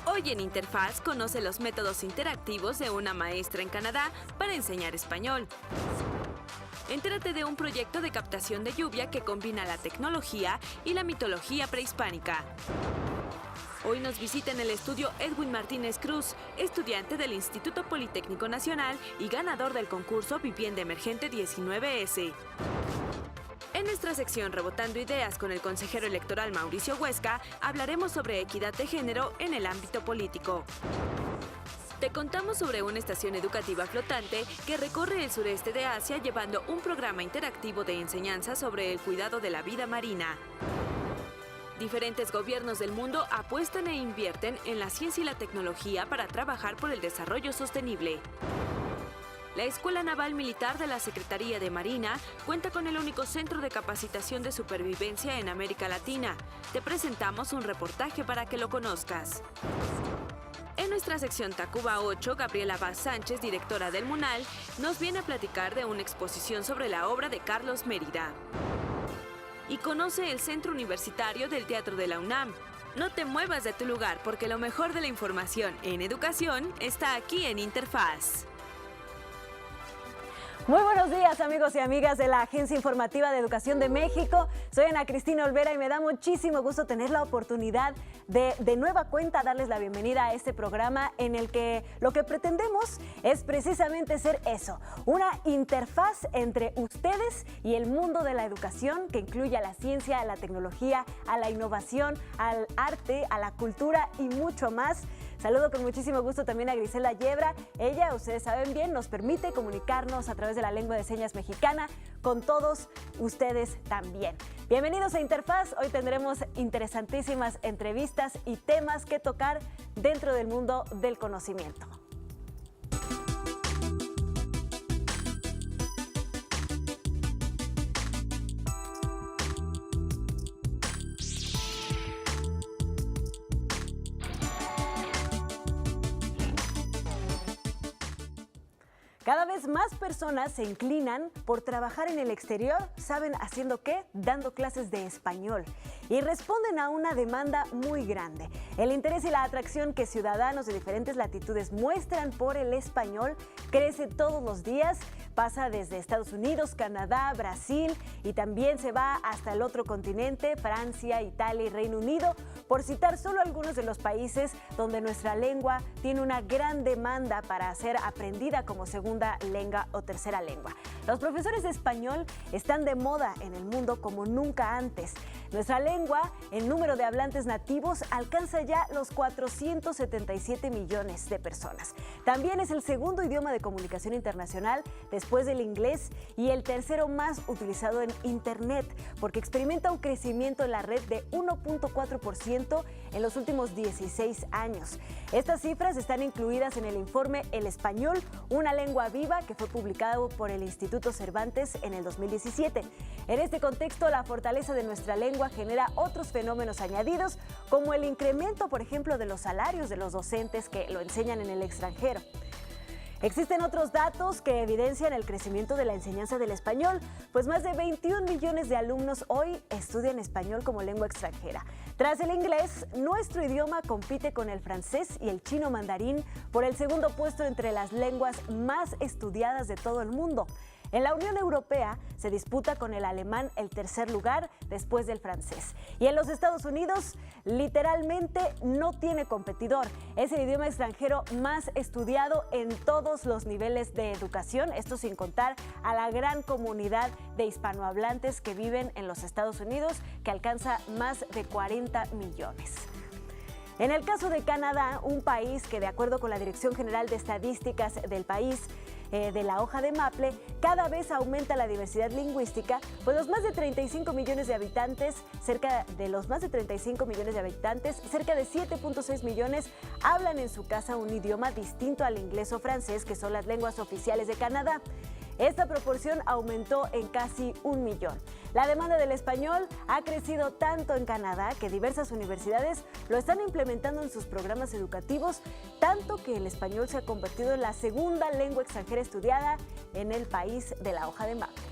Hoy en Interfaz conoce los métodos interactivos de una maestra en Canadá para enseñar español. Entérate de un proyecto de captación de lluvia que combina la tecnología y la mitología prehispánica. Hoy nos visita en el estudio Edwin Martínez Cruz, estudiante del Instituto Politécnico Nacional y ganador del concurso Vivienda Emergente 19S. En nuestra sección Rebotando Ideas con el consejero electoral Mauricio Huesca, hablaremos sobre equidad de género en el ámbito político. Te contamos sobre una estación educativa flotante que recorre el sureste de Asia llevando un programa interactivo de enseñanza sobre el cuidado de la vida marina. Diferentes gobiernos del mundo apuestan e invierten en la ciencia y la tecnología para trabajar por el desarrollo sostenible. La Escuela Naval Militar de la Secretaría de Marina cuenta con el único centro de capacitación de supervivencia en América Latina. Te presentamos un reportaje para que lo conozcas. En nuestra sección Tacuba 8, Gabriela Vaz Sánchez, directora del MUNAL, nos viene a platicar de una exposición sobre la obra de Carlos Mérida. Y conoce el Centro Universitario del Teatro de la UNAM. No te muevas de tu lugar porque lo mejor de la información en educación está aquí en Interfaz. Muy buenos días, amigos y amigas de la Agencia Informativa de Educación de México. Soy Ana Cristina Olvera y me da muchísimo gusto tener la oportunidad de nueva cuenta darles la bienvenida a este programa en el que lo que pretendemos es precisamente ser eso, una interfaz entre ustedes y el mundo de la educación que incluye a la ciencia, a la tecnología, a la innovación, al arte, a la cultura y mucho más. Saludo con muchísimo gusto también a Griselda Yebra. Ella, ustedes saben bien, nos permite comunicarnos a través de la lengua de señas mexicana con todos ustedes también. Bienvenidos a Interfaz. Hoy tendremos interesantísimas entrevistas y temas que tocar dentro del mundo del conocimiento. Cada vez más personas se inclinan por trabajar en el exterior. ¿Saben haciendo qué? Dando clases de español. Y responden a una demanda muy grande. El interés y la atracción que ciudadanos de diferentes latitudes muestran por el español crece todos los días. Pasa desde Estados Unidos, Canadá, Brasil y también se va hasta el otro continente, Francia, Italia y Reino Unido, por citar solo algunos de los países donde nuestra lengua tiene una gran demanda para ser aprendida como segunda lengua o tercera lengua. Los profesores de español están de moda en el mundo como nunca antes. Nuestra lengua, el número de hablantes nativos, alcanza ya los 477 millones de personas. También es el segundo idioma de comunicación internacional después del inglés y el tercero más utilizado en Internet, porque experimenta un crecimiento en la red de 1.4% en los últimos 16 años. Estas cifras están incluidas en el informe El Español, una lengua viva, que fue publicado por el Instituto Cervantes en el 2017. En este contexto, la fortaleza de nuestra lengua genera otros fenómenos añadidos, como el incremento, por ejemplo, de los salarios de los docentes que lo enseñan en el extranjero. Existen otros datos que evidencian el crecimiento de la enseñanza del español, pues más de 21 millones de alumnos hoy estudian español como lengua extranjera. Tras el inglés, nuestro idioma compite con el francés y el chino mandarín por el segundo puesto entre las lenguas más estudiadas de todo el mundo. En la Unión Europea se disputa con el alemán el tercer lugar después del francés. Y en los Estados Unidos literalmente no tiene competidor. Es el idioma extranjero más estudiado en todos los niveles de educación, esto sin contar a la gran comunidad de hispanohablantes que viven en los Estados Unidos, que alcanza más de 40 millones. En el caso de Canadá, un país que, de acuerdo con la Dirección General de Estadísticas del país, de la hoja de Maple, cada vez aumenta la diversidad lingüística, pues los más de 35 millones de habitantes, cerca de 7.6 millones hablan en su casa un idioma distinto al inglés o francés, que son las lenguas oficiales de Canadá. Esta proporción aumentó en casi 1 millón. La demanda del español ha crecido tanto en Canadá que diversas universidades lo están implementando en sus programas educativos, tanto que el español se ha convertido en la segunda lengua extranjera estudiada en el país de la hoja de Maple.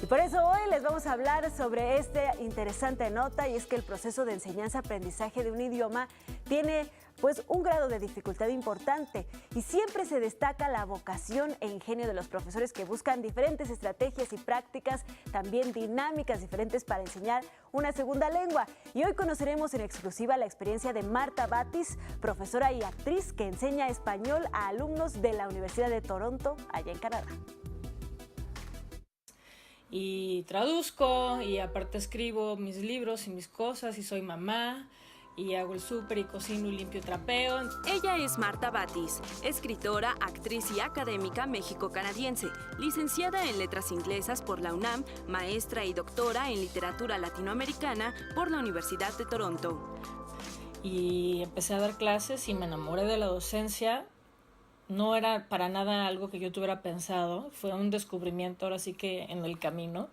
Y por eso hoy les vamos a hablar sobre esta interesante nota, y es que el proceso de enseñanza-aprendizaje de un idioma tiene pues un grado de dificultad importante y siempre se destaca la vocación e ingenio de los profesores que buscan diferentes estrategias y prácticas, también dinámicas diferentes para enseñar una segunda lengua. Y hoy conoceremos en exclusiva la experiencia de Marta Batis, profesora y actriz que enseña español a alumnos de la Universidad de Toronto, allá en Canadá. Y traduzco y aparte escribo mis libros y mis cosas y soy mamá y hago el súper y cocino y limpio y trapeo. Ella es Marta Batis, escritora, actriz y académica méxico-canadiense, licenciada en Letras Inglesas por la UNAM, maestra y doctora en Literatura Latinoamericana por la Universidad de Toronto. Y empecé a dar clases y me enamoré de la docencia. No era para nada algo que yo tuviera pensado, fue un descubrimiento ahora sí que en el camino.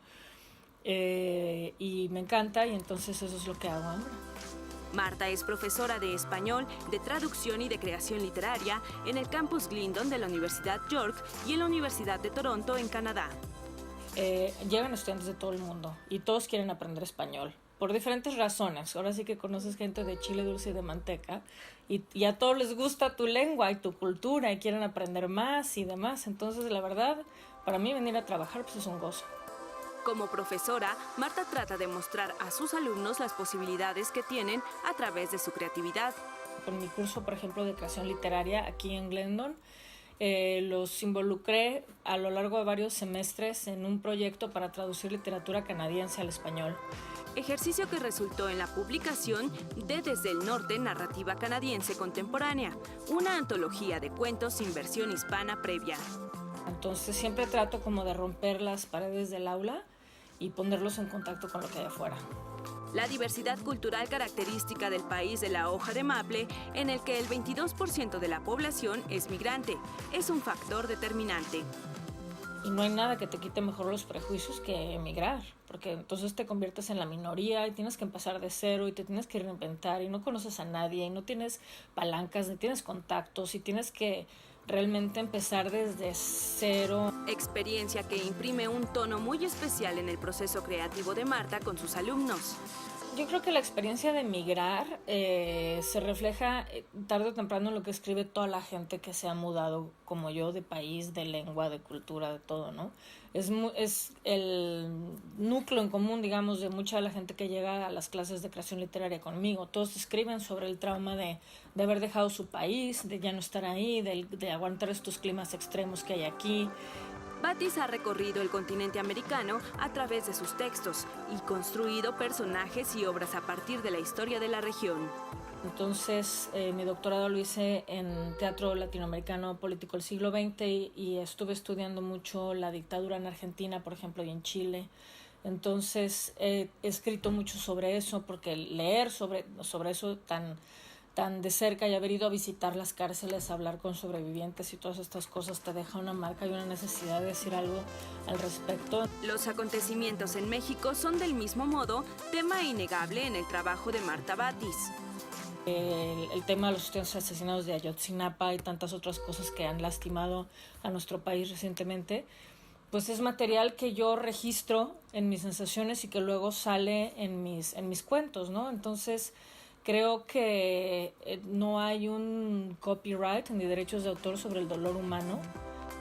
Y me encanta, y entonces eso es lo que hago ahora. Marta es profesora de español, de traducción y de creación literaria en el campus Glendon de la Universidad York y en la Universidad de Toronto, en Canadá. Llegan estudiantes de todo el mundo y todos quieren aprender español por diferentes razones. Ahora sí que conoces gente de chile dulce y de manteca y a todos les gusta tu lengua y tu cultura y quieren aprender más y demás. Entonces, la verdad, para mí venir a trabajar pues es un gozo. Como profesora, Marta trata de mostrar a sus alumnos las posibilidades que tienen a través de su creatividad. Con mi curso, por ejemplo, de creación literaria aquí en Glendon, los involucré a lo largo de varios semestres en un proyecto para traducir literatura canadiense al español. Ejercicio que resultó en la publicación de Desde el Norte, Narrativa Canadiense Contemporánea, una antología de cuentos sin versión hispana previa. Entonces siempre trato como de romper las paredes del aula y ponerlos en contacto con lo que hay afuera. La diversidad cultural característica del país de la hoja de maple, en el que el 22% de la población es migrante, es un factor determinante. Y no hay nada que te quite mejor los prejuicios que emigrar, porque entonces te conviertes en la minoría y tienes que empezar de cero y te tienes que reinventar y no conoces a nadie y no tienes palancas, ni tienes contactos y tienes que realmente empezar desde cero. Experiencia que imprime un tono muy especial en el proceso creativo de Marta con sus alumnos. Yo creo que la experiencia de emigrar se refleja tarde o temprano en lo que escribe toda la gente que se ha mudado como yo, de país, de lengua, de cultura, de todo, ¿no? Es el núcleo en común, digamos, de mucha de la gente que llega a las clases de creación literaria conmigo. Todos escriben sobre el trauma de haber dejado su país, de ya no estar ahí, de aguantar estos climas extremos que hay aquí. Batis ha recorrido el continente americano a través de sus textos y construido personajes y obras a partir de la historia de la región. Entonces, mi doctorado lo hice en teatro latinoamericano político del siglo XX y estuve estudiando mucho la dictadura en Argentina, por ejemplo, y en Chile. Entonces, he escrito mucho sobre eso, porque leer sobre eso tan de cerca y haber ido a visitar las cárceles, hablar con sobrevivientes y todas estas cosas te deja una marca y una necesidad de decir algo al respecto. Los acontecimientos en México son del mismo modo tema innegable en el trabajo de Marta Batis. El tema de los estudiantes asesinados de Ayotzinapa y tantas otras cosas que han lastimado a nuestro país recientemente, pues es material que yo registro en mis sensaciones y que luego sale en mis cuentos, ¿no? Entonces, creo que no hay un copyright ni derechos de autor sobre el dolor humano.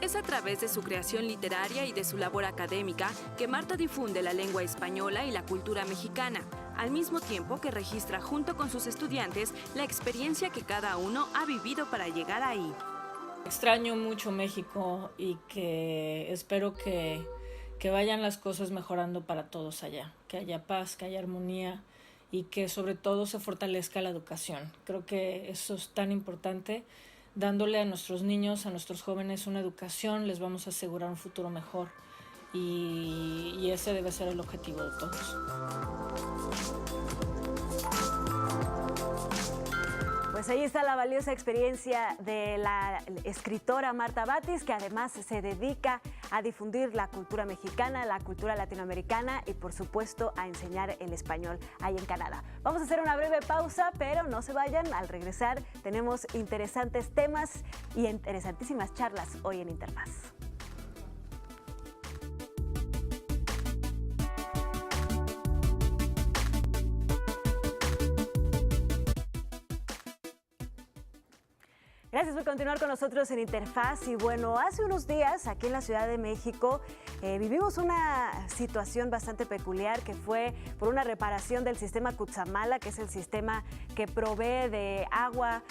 Es a través de su creación literaria y de su labor académica que Marta difunde la lengua española y la cultura mexicana, al mismo tiempo que registra junto con sus estudiantes la experiencia que cada uno ha vivido para llegar ahí. Extraño mucho México y que espero que vayan las cosas mejorando para todos allá, que haya paz, que haya armonía y que sobre todo se fortalezca la educación. Creo que eso es tan importante. Dándole a nuestros niños, a nuestros jóvenes una educación, les vamos a asegurar un futuro mejor y ese debe ser el objetivo de todos. Pues ahí está la valiosa experiencia de la escritora Marta Batis, que además se dedica a difundir la cultura mexicana, la cultura latinoamericana y por supuesto a enseñar el español ahí en Canadá. Vamos a hacer una breve pausa, pero no se vayan. Al regresar tenemos interesantes temas y interesantísimas charlas hoy en Interfaz. Gracias por continuar con nosotros en Interfaz. Y bueno, hace unos días aquí en la Ciudad de México vivimos una situación bastante peculiar que fue por una reparación del sistema Cutzamala, que es el sistema que provee de agua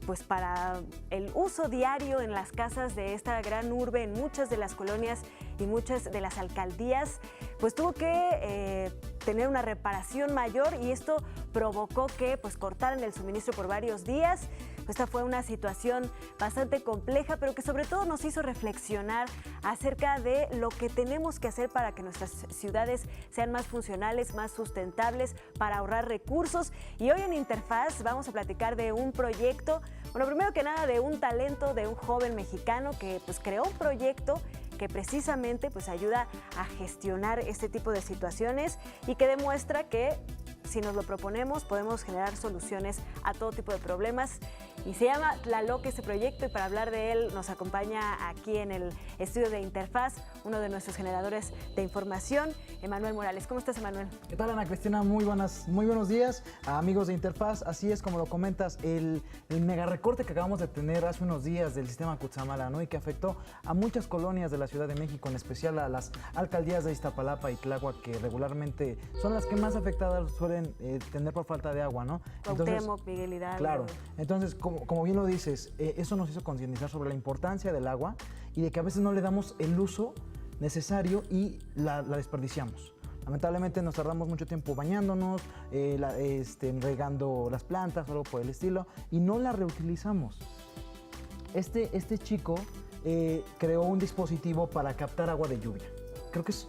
pues para el uso diario en las casas de esta gran urbe, en muchas de las colonias y muchas de las alcaldías, pues tuvo que tener una reparación mayor y esto provocó que pues cortaran el suministro por varios días. Esta fue una situación bastante compleja, pero que sobre todo nos hizo reflexionar acerca de lo que tenemos que hacer para que nuestras ciudades sean más funcionales, más sustentables, para ahorrar recursos. Y hoy en Interfaz vamos a platicar de un proyecto, bueno, primero que nada de un talento de un joven mexicano que pues creó un proyecto que precisamente pues ayuda a gestionar este tipo de situaciones y que demuestra que si nos lo proponemos podemos generar soluciones a todo tipo de problemas. Y se llama Tlaloque este proyecto, y para hablar de él nos acompaña aquí en el estudio de Interfaz uno de nuestros generadores de información, Emanuel Morales. ¿Cómo estás, Emanuel? ¿Qué tal, Ana Cristina? Muy buenos días, amigos de Interfaz. Así es, como lo comentas, el mega recorte que acabamos de tener hace unos días del sistema Cutzamala, ¿no? Y que afectó a muchas colonias de la Ciudad de México, en especial a las alcaldías de Iztapalapa y Tláhuac, que regularmente son las que más afectadas suelen tener por falta de agua, ¿no? Cuauhtémoc, Miguel Hidalgo. Claro. Entonces, como bien lo dices, eso nos hizo concientizar sobre la importancia del agua y de que a veces no le damos el uso necesario y la desperdiciamos. Lamentablemente nos tardamos mucho tiempo bañándonos, regando las plantas o algo por el estilo, y no la reutilizamos. Este chico creó un dispositivo para captar agua de lluvia. Creo que es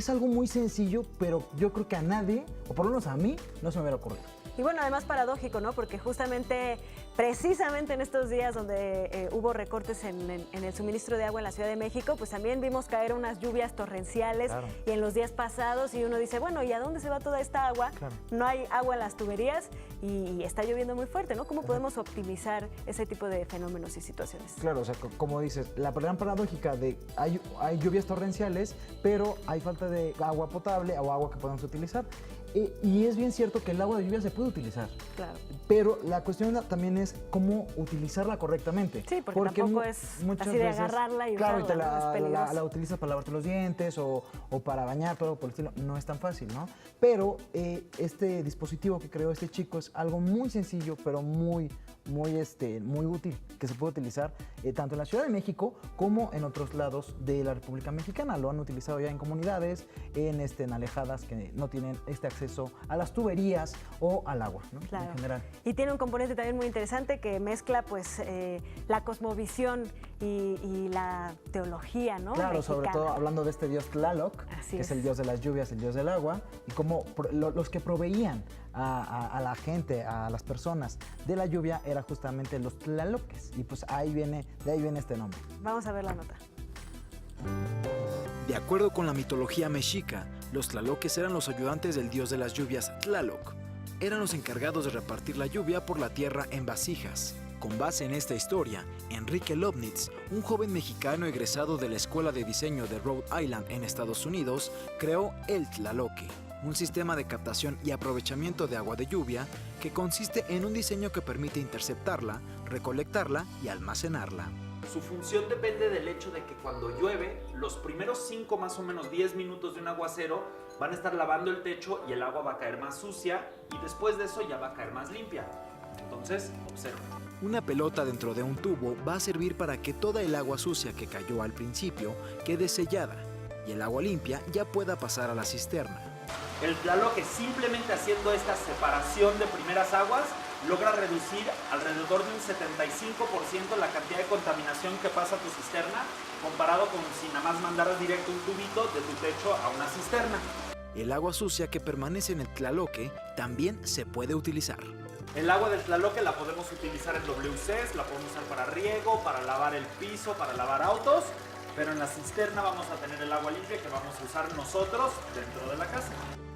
algo muy sencillo, pero yo creo que a nadie, o por lo menos a mí, no se me hubiera ocurrido. Y bueno, además paradójico, ¿no? Porque justamente, precisamente en estos días donde hubo recortes en el suministro de agua en la Ciudad de México, pues también vimos caer unas lluvias torrenciales. Claro. Y en los días pasados, y uno dice, bueno, ¿y a dónde se va toda esta agua? Claro. No hay agua en las tuberías y está lloviendo muy fuerte, ¿no? ¿Cómo podemos optimizar ese tipo de fenómenos y situaciones? Claro, o sea, como dices, la gran paradójica de hay lluvias torrenciales, pero hay falta de agua potable o agua que podemos utilizar. Y es bien cierto que el agua de lluvia se puede utilizar. Claro. Pero la cuestión también es cómo utilizarla correctamente. Sí, porque tampoco es así de agarrarla y claro, usarla. Claro, la utilizas para lavarte los dientes o para bañar, todo por el estilo. No es tan fácil, ¿no? Pero este dispositivo que creó este chico es algo muy sencillo, pero muy útil, que se puede utilizar tanto en la Ciudad de México como en otros lados de la República Mexicana. Lo han utilizado ya en comunidades, en alejadas que no tienen este acceso a las tuberías o al agua, ¿no? Claro. En general. Y tiene un componente también muy interesante que mezcla pues la cosmovisión y la teología, ¿no? Claro, mexicana. Sobre todo hablando de este dios Tlaloc, que es el dios de las lluvias, el dios del agua, y cómo los que proveían a la gente, a las personas de la lluvia, eran justamente los tlaloques. Y pues de ahí viene este nombre. Vamos a ver la nota. De acuerdo con la mitología mexica, los tlaloques eran los ayudantes del dios de las lluvias Tlaloc. Eran los encargados de repartir la lluvia por la tierra en vasijas. Con base en esta historia, Enrique Lobnitz, un joven mexicano egresado de la Escuela de Diseño de Rhode Island en Estados Unidos, creó el Tlaloque, un sistema de captación y aprovechamiento de agua de lluvia que consiste en un diseño que permite interceptarla, recolectarla y almacenarla. Su función depende del hecho de que cuando llueve, los primeros 5 más o menos 10 minutos de un aguacero van a estar lavando el techo y el agua va a caer más sucia, y después de eso ya va a caer más limpia. Entonces, observa. Una pelota dentro de un tubo va a servir para que toda el agua sucia que cayó al principio quede sellada y el agua limpia ya pueda pasar a la cisterna. El Tlaloque, simplemente haciendo esta separación de primeras aguas, logra reducir alrededor de un 75% la cantidad de contaminación que pasa a tu cisterna, comparado con si nada más mandaras directo un tubito de tu techo a una cisterna. El agua sucia que permanece en el Tlaloque también se puede utilizar. El agua del Tlaloque la podemos utilizar en WCs, la podemos usar para riego, para lavar el piso, para lavar autos, pero en la cisterna vamos a tener el agua limpia que vamos a usar nosotros dentro de la casa.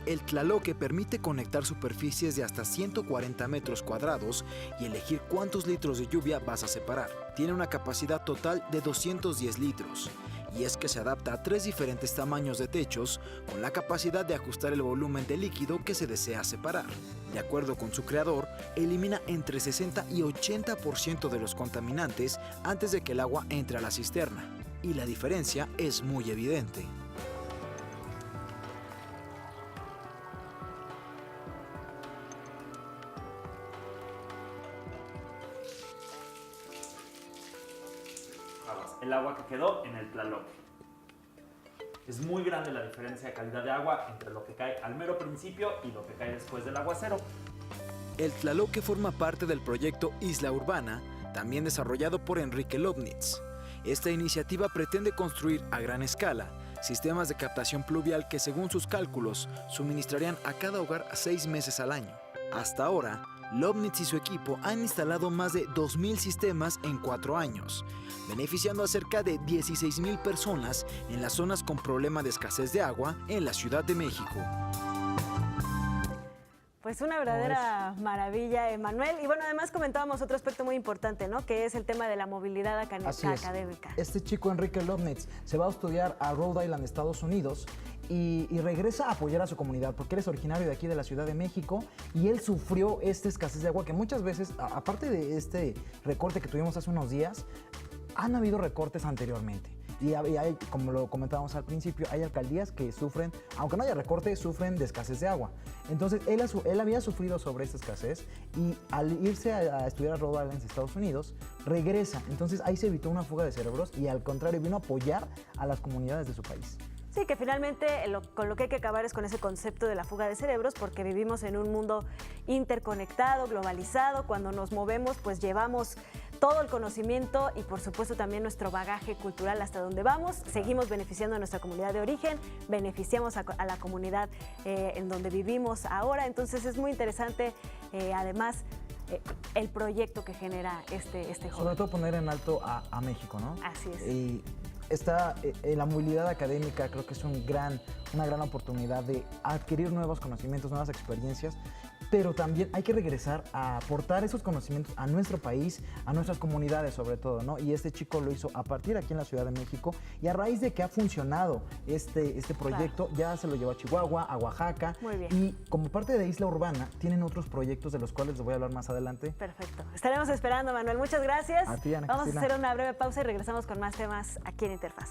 El Tlaloque permite conectar superficies de hasta 140 metros cuadrados y elegir cuántos litros de lluvia vas a separar. Tiene una capacidad total de 210 litros y es que se adapta a 3 diferentes tamaños de techos con la capacidad de ajustar el volumen de líquido que se desea separar. De acuerdo con su creador, elimina entre 60 y 80% de los contaminantes antes de que el agua entre a la cisterna, y la diferencia es muy evidente. El agua que quedó en el Tlaloque. Es muy grande la diferencia de calidad de agua entre lo que cae al mero principio y lo que cae después del aguacero. El Tlaloque forma parte del proyecto Isla Urbana, también desarrollado por Enrique Lobnitz. Esta iniciativa pretende construir a gran escala sistemas de captación pluvial que, según sus cálculos, suministrarían a cada hogar 6 meses al año. Hasta ahora, Lobnitz y su equipo han instalado más de 2.000 sistemas en 4 años, beneficiando a cerca de 16.000 personas en las zonas con problema de escasez de agua en la Ciudad de México. Pues una verdadera maravilla, Emanuel. Y bueno, además comentábamos otro aspecto muy importante, ¿no? Que es el tema de la movilidad académica. Este chico, Enrique Lobnitz, se va a estudiar a Rhode Island, Estados Unidos, y regresa a apoyar a su comunidad, porque él es originario de aquí, de la Ciudad de México, y él sufrió esta escasez de agua que muchas veces, aparte de este recorte que tuvimos hace unos días, han habido recortes anteriormente. Y hay, como lo comentábamos al principio, hay alcaldías que sufren, aunque no haya recorte, sufren de escasez de agua. Entonces, él había sufrido sobre esta escasez y al irse a estudiar a Rhode Island, Estados Unidos, regresa. Entonces, ahí se evitó una fuga de cerebros y al contrario, vino a apoyar a las comunidades de su país. Sí, que finalmente con lo que hay que acabar es con ese concepto de la fuga de cerebros, porque vivimos en un mundo interconectado, globalizado. Cuando nos movemos, pues llevamos todo el conocimiento y por supuesto también nuestro bagaje cultural hasta donde vamos. Seguimos beneficiando a nuestra comunidad de origen, beneficiamos a la comunidad en donde vivimos ahora. Entonces es muy interesante, además, el proyecto que genera este joven. Sobre todo poner en alto a México, ¿no? Así es. Y la movilidad académica creo que es una gran oportunidad de adquirir nuevos conocimientos, nuevas experiencias, pero también hay que regresar a aportar esos conocimientos a nuestro país, a nuestras comunidades sobre todo, ¿no? Y este chico lo hizo a partir aquí en la Ciudad de México, y a raíz de que ha funcionado este proyecto, claro, ya se lo llevó a Chihuahua, a Oaxaca. Muy bien. Y como parte de Isla Urbana, tienen otros proyectos de los cuales les voy a hablar más adelante. Perfecto. Estaremos esperando, Manuel. Muchas gracias. A ti, Ana Vamos Cristina. a hacer una breve pausa y regresamos con más temas aquí en Interfaz.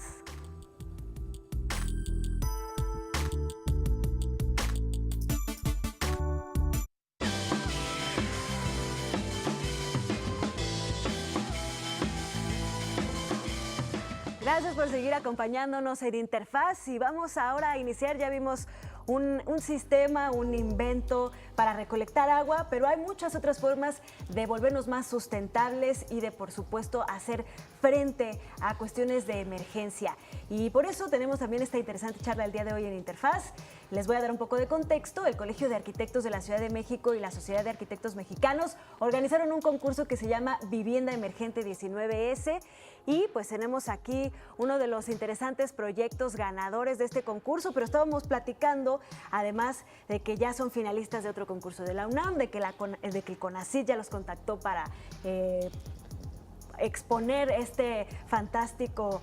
Gracias por seguir acompañándonos en Interfaz y vamos ahora a iniciar, ya vimos un sistema, un invento para recolectar agua, pero hay muchas otras formas de volvernos más sustentables y de, por supuesto, hacer frente a cuestiones de emergencia. Y por eso tenemos también esta interesante charla el día de hoy en Interfaz. Les voy a dar un poco de contexto. El Colegio de Arquitectos de la Ciudad de México y la Sociedad de Arquitectos Mexicanos organizaron un concurso que se llama Vivienda Emergente 19S. Y pues tenemos aquí uno de los interesantes proyectos ganadores de este concurso, pero estábamos platicando, además de que ya son finalistas de otro concurso de la UNAM, de que el CONACYT ya los contactó para exponer este fantástico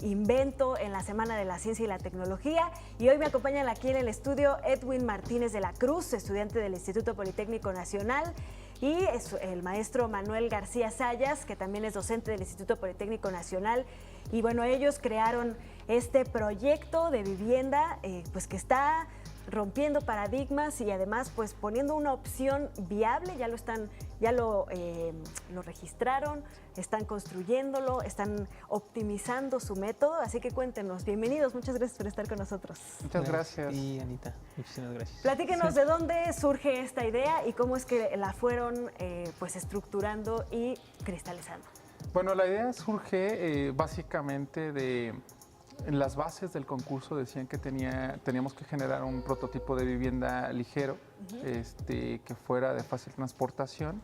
invento en la Semana de la Ciencia y la Tecnología. Y hoy me acompañan aquí en el estudio Edwin Martínez de la Cruz, estudiante del Instituto Politécnico Nacional, y es el maestro Manuel García Sayas, que también es docente del Instituto Politécnico Nacional. Y bueno, ellos crearon este proyecto de vivienda pues que está rompiendo paradigmas y además pues poniendo una opción viable. Ya lo registraron, están construyéndolo, están optimizando su método, así que cuéntenos. Bienvenidos, muchas gracias por estar con nosotros. Muchas gracias. Y Anita, muchísimas gracias. Platíquenos de dónde surge esta idea y cómo es que la fueron pues estructurando y cristalizando. Bueno, la idea surge básicamente de... En las bases del concurso decían que teníamos que generar un prototipo de vivienda ligero, que fuera de fácil transportación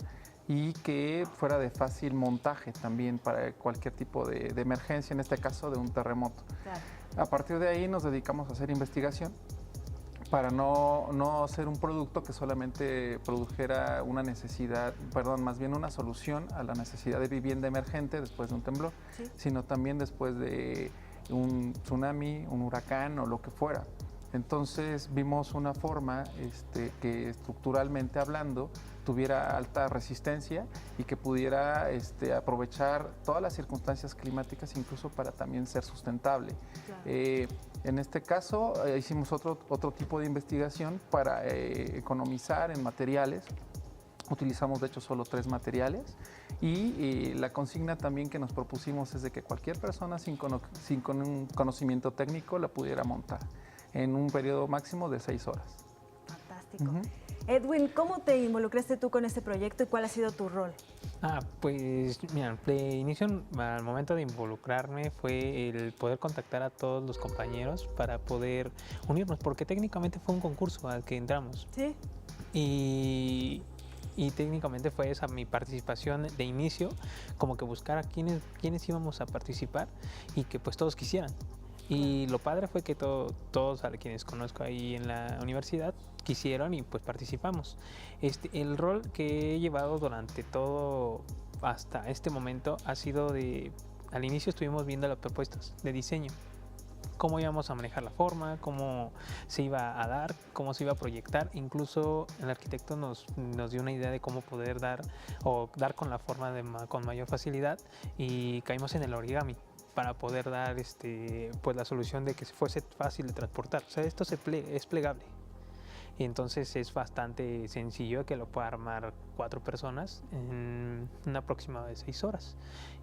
y que fuera de fácil montaje también para cualquier tipo de emergencia, en este caso de un terremoto. Claro. A partir de ahí nos dedicamos a hacer investigación para no hacer un producto que solamente produjera más bien una solución a la necesidad de vivienda emergente después de un temblor, sí, sino también después de un tsunami, un huracán o lo que fuera. Entonces vimos una forma que estructuralmente hablando tuviera alta resistencia y que pudiera aprovechar todas las circunstancias climáticas, incluso para también ser sustentable. Claro. En este caso hicimos otro tipo de investigación para economizar en materiales. Utilizamos de hecho solo 3 materiales y la consigna también que nos propusimos es de que cualquier persona sin un conocimiento técnico la pudiera montar en un periodo máximo de 6 horas. Fantástico. Edwin, ¿cómo te involucraste tú con este proyecto y cuál ha sido tu rol? Pues mira, de inicio, al momento de involucrarme fue el poder contactar a todos los compañeros para poder unirnos, porque técnicamente fue un concurso al que entramos. Sí. Y técnicamente fue esa mi participación de inicio, como que buscar a quiénes íbamos a participar y que pues todos quisieran. Y lo padre fue que todos a quienes conozco ahí en la universidad quisieron y pues participamos. El rol que he llevado durante todo hasta este momento ha sido al inicio estuvimos viendo las propuestas de diseño, cómo íbamos a manejar la forma, cómo se iba a dar, cómo se iba a proyectar. Incluso el arquitecto nos dio una idea de cómo poder dar con la forma con mayor facilidad, y caímos en el origami para poder dar pues la solución de que fuese fácil de transportar. O sea, esto es plegable. Y entonces es bastante sencillo que lo pueda armar 4 personas en una aproximada de 6 horas.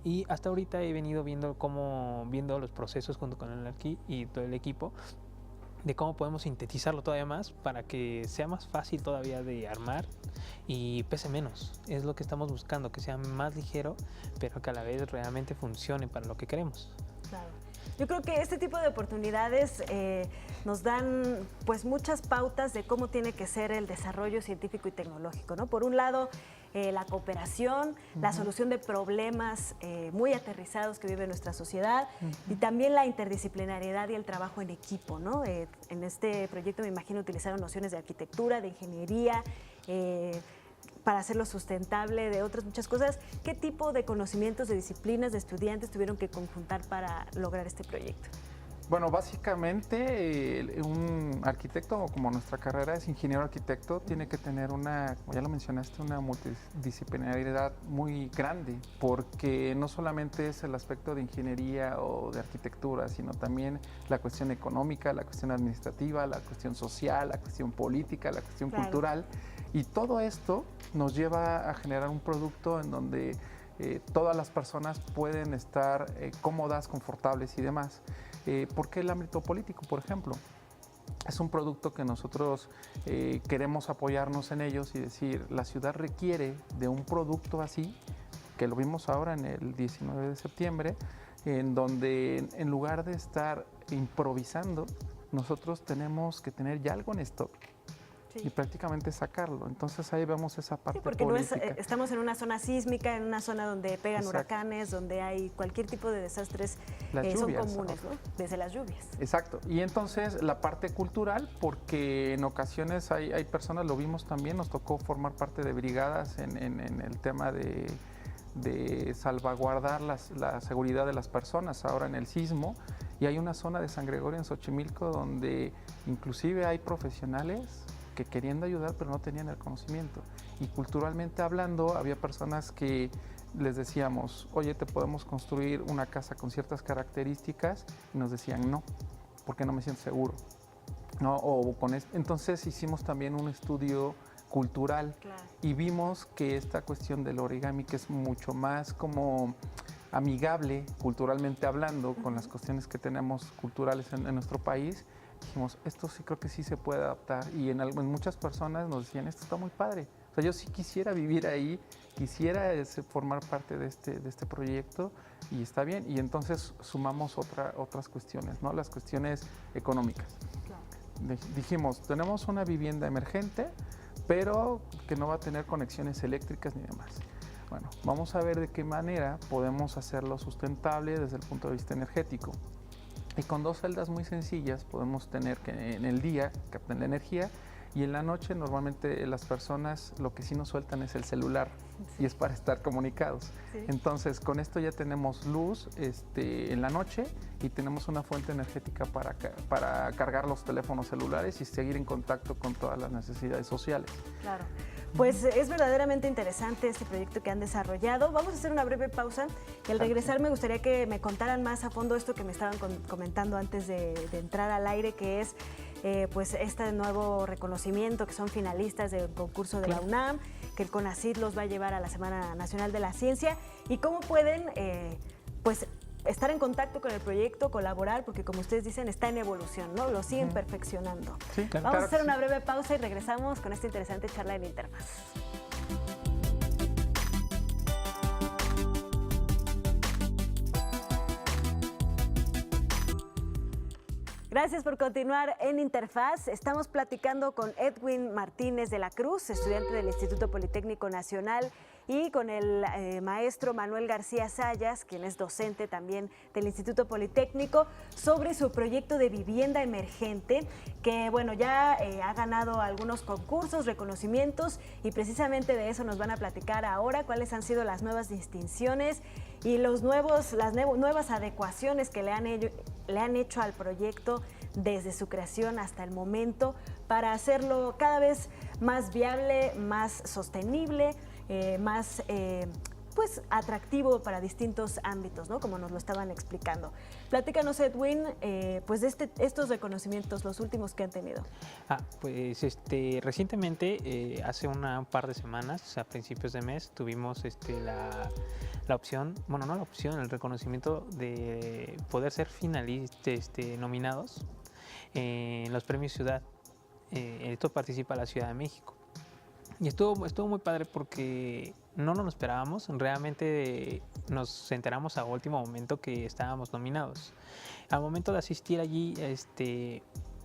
Y hasta ahorita he venido viendo los procesos junto con el arqui y todo el equipo de cómo podemos sintetizarlo todavía más para que sea más fácil todavía de armar y pese menos. Es lo que estamos buscando, que sea más ligero, pero que a la vez realmente funcione para lo que queremos. Claro. Yo creo que este tipo de oportunidades nos dan pues muchas pautas de cómo tiene que ser el desarrollo científico y tecnológico, ¿no? Por un lado, la cooperación, la solución de problemas muy aterrizados que vive nuestra sociedad, y también la interdisciplinariedad y el trabajo en equipo, ¿no? En este proyecto me imagino utilizaron nociones de arquitectura, de ingeniería, para hacerlo sustentable, de otras muchas cosas. ¿Qué tipo de conocimientos, de disciplinas, de estudiantes tuvieron que conjuntar para lograr este proyecto? Bueno, básicamente un arquitecto, como nuestra carrera es ingeniero arquitecto, tiene que tener como ya lo mencionaste, una multidisciplinariedad muy grande, porque no solamente es el aspecto de ingeniería o de arquitectura, sino también la cuestión económica, la cuestión administrativa, la cuestión social, la cuestión política, la cuestión cultural, y todo esto nos lleva a generar un producto en donde todas las personas pueden estar cómodas, confortables y demás. ¿Por qué el ámbito político, por ejemplo? Es un producto que nosotros queremos apoyarnos en ellos y decir, la ciudad requiere de un producto así, que lo vimos ahora en el 19 de septiembre, en donde en lugar de estar improvisando, nosotros tenemos que tener ya algo en stock. Y prácticamente sacarlo. Entonces ahí vemos esa parte porque política. Estamos en una zona sísmica, en una zona donde pegan huracanes, donde hay cualquier tipo de desastres, son comunes, ¿no? Desde las lluvias. Exacto. Y entonces la parte cultural, porque en ocasiones hay personas, lo vimos también, nos tocó formar parte de brigadas en el tema de salvaguardar la seguridad de las personas ahora en el sismo, y hay una zona de San Gregorio en Xochimilco donde inclusive hay profesionales que queriendo ayudar pero no tenían el conocimiento, y culturalmente hablando había personas que les decíamos, oye, te podemos construir una casa con ciertas características, y nos decían no, porque no me siento seguro, ¿no? Entonces hicimos también un estudio cultural, y vimos que esta cuestión del origami, que es mucho más como amigable culturalmente hablando con las cuestiones que tenemos culturales en nuestro país, dijimos, esto sí creo que sí se puede adaptar, y en muchas personas nos decían, esto está muy padre, o sea, yo sí quisiera vivir ahí, quisiera formar parte de este proyecto, y está bien. Y entonces sumamos otras cuestiones, ¿no? Las cuestiones económicas. Dijimos, tenemos una vivienda emergente, pero que no va a tener conexiones eléctricas ni demás. Bueno, vamos a ver de qué manera podemos hacerlo sustentable desde el punto de vista energético. Y con 2 celdas muy sencillas podemos tener que en el día capten la energía, Y en la noche normalmente las personas lo que sí nos sueltan es el celular y es para estar comunicados. Sí. Entonces con esto ya tenemos luz en la noche y tenemos una fuente energética para cargar los teléfonos celulares y seguir en contacto con todas las necesidades sociales. Claro. Pues es verdaderamente interesante este proyecto que han desarrollado. Vamos a hacer una breve pausa y al regresar me gustaría que me contaran más a fondo esto que me estaban comentando antes de entrar al aire, que es pues este nuevo reconocimiento, que son finalistas del concurso de la UNAM, que el CONACYT los va a llevar a la Semana Nacional de la Ciencia, y cómo pueden pues estar en contacto con el proyecto, colaborar, porque como ustedes dicen, está en evolución, ¿no? Lo siguen perfeccionando. Sí, claro. Vamos a hacer una breve pausa y regresamos con esta interesante charla en Interfaz. Gracias por continuar en Interfaz. Estamos platicando con Edwin Martínez de la Cruz, estudiante del Instituto Politécnico Nacional, y con el maestro Manuel García Sayas, quien es docente también del Instituto Politécnico, sobre su proyecto de vivienda emergente, que bueno, ya ha ganado algunos concursos, reconocimientos, y precisamente de eso nos van a platicar ahora, cuáles han sido las nuevas distinciones y las nuevas adecuaciones que le han hecho al proyecto desde su creación hasta el momento, para hacerlo cada vez más viable, más sostenible, más pues atractivo para distintos ámbitos, ¿no? Como nos lo estaban explicando. Platícanos, Edwin, pues de estos reconocimientos, los últimos que han tenido. Pues recientemente, hace un par de semanas, a principios de mes, tuvimos la opción, bueno, no la opción, el reconocimiento de poder ser finalistas, nominados en los premios Ciudad. Esto participa la Ciudad de México. Y estuvo muy padre porque no nos lo esperábamos. Realmente nos enteramos a último momento que estábamos nominados. Al momento de asistir allí,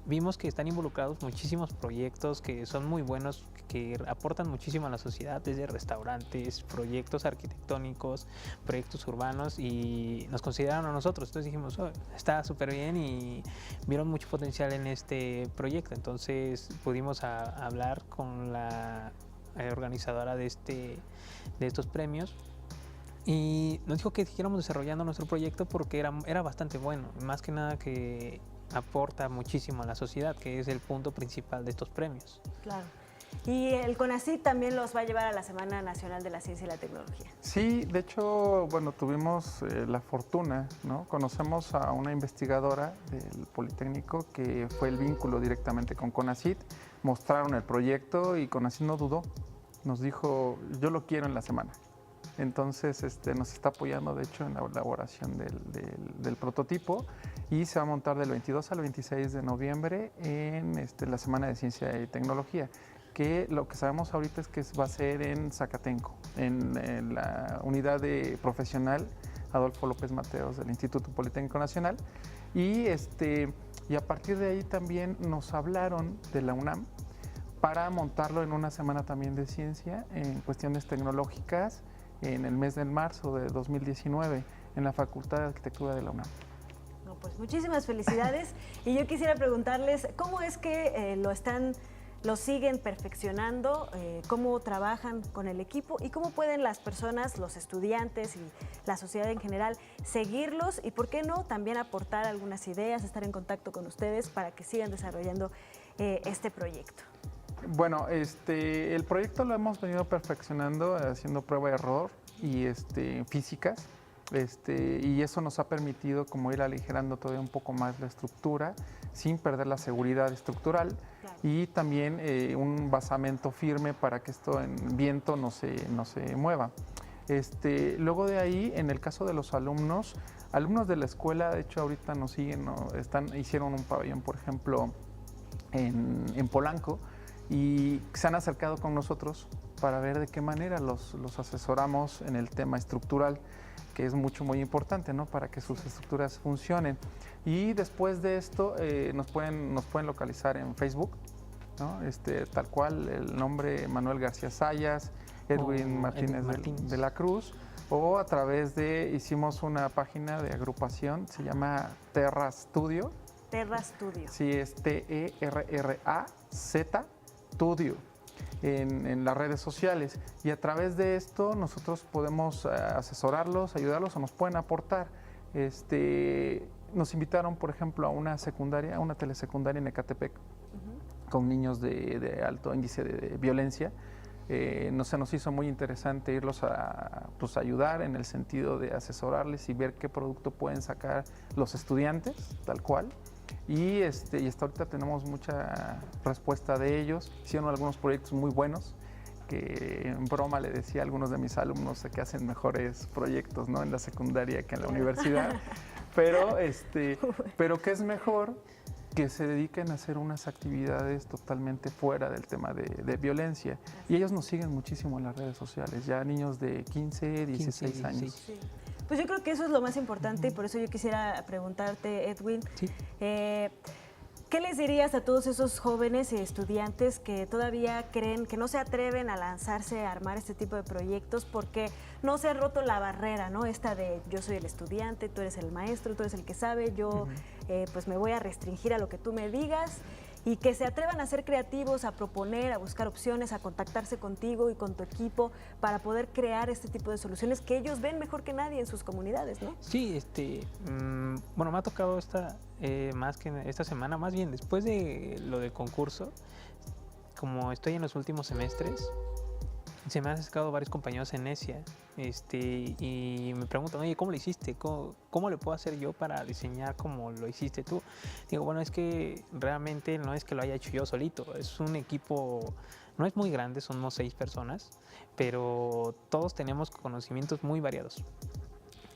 vimos que están involucrados muchísimos proyectos que son muy buenos, que aportan muchísimo a la sociedad, desde restaurantes, proyectos arquitectónicos, proyectos urbanos, y nos consideraron a nosotros. Entonces dijimos, está súper bien, y vieron mucho potencial en este proyecto. Entonces pudimos hablar con la organizadora de estos premios, y nos dijo que siguiéramos desarrollando nuestro proyecto porque era bastante bueno, más que nada que aporta muchísimo a la sociedad, que es el punto principal de estos premios. Claro. Y el CONACYT también los va a llevar a la Semana Nacional de la Ciencia y la Tecnología. Sí, de hecho, bueno, tuvimos la fortuna, ¿no? Conocemos a una investigadora del Politécnico que fue el vínculo directamente con CONACYT, mostraron el proyecto y CONACYT no dudó, nos dijo, yo lo quiero en la semana. Entonces nos está apoyando, de hecho, en la elaboración del prototipo, y se va a montar del 22 al 26 de noviembre en la Semana de Ciencia y Tecnología, que lo que sabemos ahorita es que va a ser en Zacatenco, en la unidad de profesional Adolfo López Mateos del Instituto Politécnico Nacional, y a partir de ahí también nos hablaron de la UNAM para montarlo en una semana también de ciencia en cuestiones tecnológicas en el mes de marzo de 2019 en la Facultad de Arquitectura de la UNAM. No, pues muchísimas felicidades. Y yo quisiera preguntarles, ¿cómo es que lo siguen perfeccionando? ¿Cómo trabajan con el equipo? ¿Y cómo pueden las personas, los estudiantes y la sociedad en general, seguirlos? Y por qué no, también aportar algunas ideas, estar en contacto con ustedes para que sigan desarrollando este proyecto. Bueno, el proyecto lo hemos venido perfeccionando, haciendo prueba de error y físicas, y eso nos ha permitido como ir aligerando todavía un poco más la estructura sin perder la seguridad estructural. Claro. Y también un basamento firme para que esto en viento no se mueva. Luego de ahí, en el caso de los alumnos de la escuela, de hecho ahorita nos siguen, hicieron un pabellón, por ejemplo, en Polanco, y se han acercado con nosotros para ver de qué manera los asesoramos en el tema estructural, que es muy importante, ¿no? Para que sus estructuras funcionen. Y después de esto nos pueden localizar en Facebook, ¿no? Tal cual, el nombre Manuel García Sayas, Edwin Martínez de la Cruz, o a través hicimos una página de agrupación, se llama Terra Studio. Terra Studio. Sí, es TERRAZ estudio en las redes sociales, y a través de esto nosotros podemos asesorarlos, ayudarlos, o nos pueden aportar. Nos invitaron, por ejemplo, a una secundaria, a una telesecundaria en Ecatepec, con niños de alto índice de violencia. Se nos hizo muy interesante irlos a ayudar en el sentido de asesorarles y ver qué producto pueden sacar los estudiantes, tal cual. Y hasta ahorita tenemos mucha respuesta de ellos. Hicieron algunos proyectos muy buenos, que en broma le decía a algunos de mis alumnos que hacen mejores proyectos, ¿no?, en la secundaria que en la universidad, pero que es mejor que se dediquen a hacer unas actividades totalmente fuera del tema de violencia. Y ellos nos siguen muchísimo en las redes sociales, ya niños de 15, 16 años. Sí. Pues yo creo que eso es lo más importante, y por eso yo quisiera preguntarte, Edwin, Sí. ¿qué les dirías a todos esos jóvenes y estudiantes que todavía creen, que no se atreven a lanzarse a armar este tipo de proyectos porque no se ha roto la barrera, ¿no? Esta de yo soy el estudiante, tú eres el maestro, tú eres el que sabe, yo pues me voy a restringir a lo que tú me digas, y que se atrevan a ser creativos, a proponer, a buscar opciones, a contactarse contigo y con tu equipo para poder crear este tipo de soluciones que ellos ven mejor que nadie en sus comunidades, ¿no? Sí, bueno, me ha tocado más que esta semana, más bien después de lo del concurso, como estoy en los últimos semestres, se me han acercado varios compañeros en Necia, y me preguntan, oye, ¿cómo lo hiciste? ¿Cómo le puedo hacer yo para diseñar como lo hiciste tú? Digo, bueno, es que realmente no es que lo haya hecho yo solito, es un equipo, no es muy grande, son unos 6 personas, pero todos tenemos conocimientos muy variados.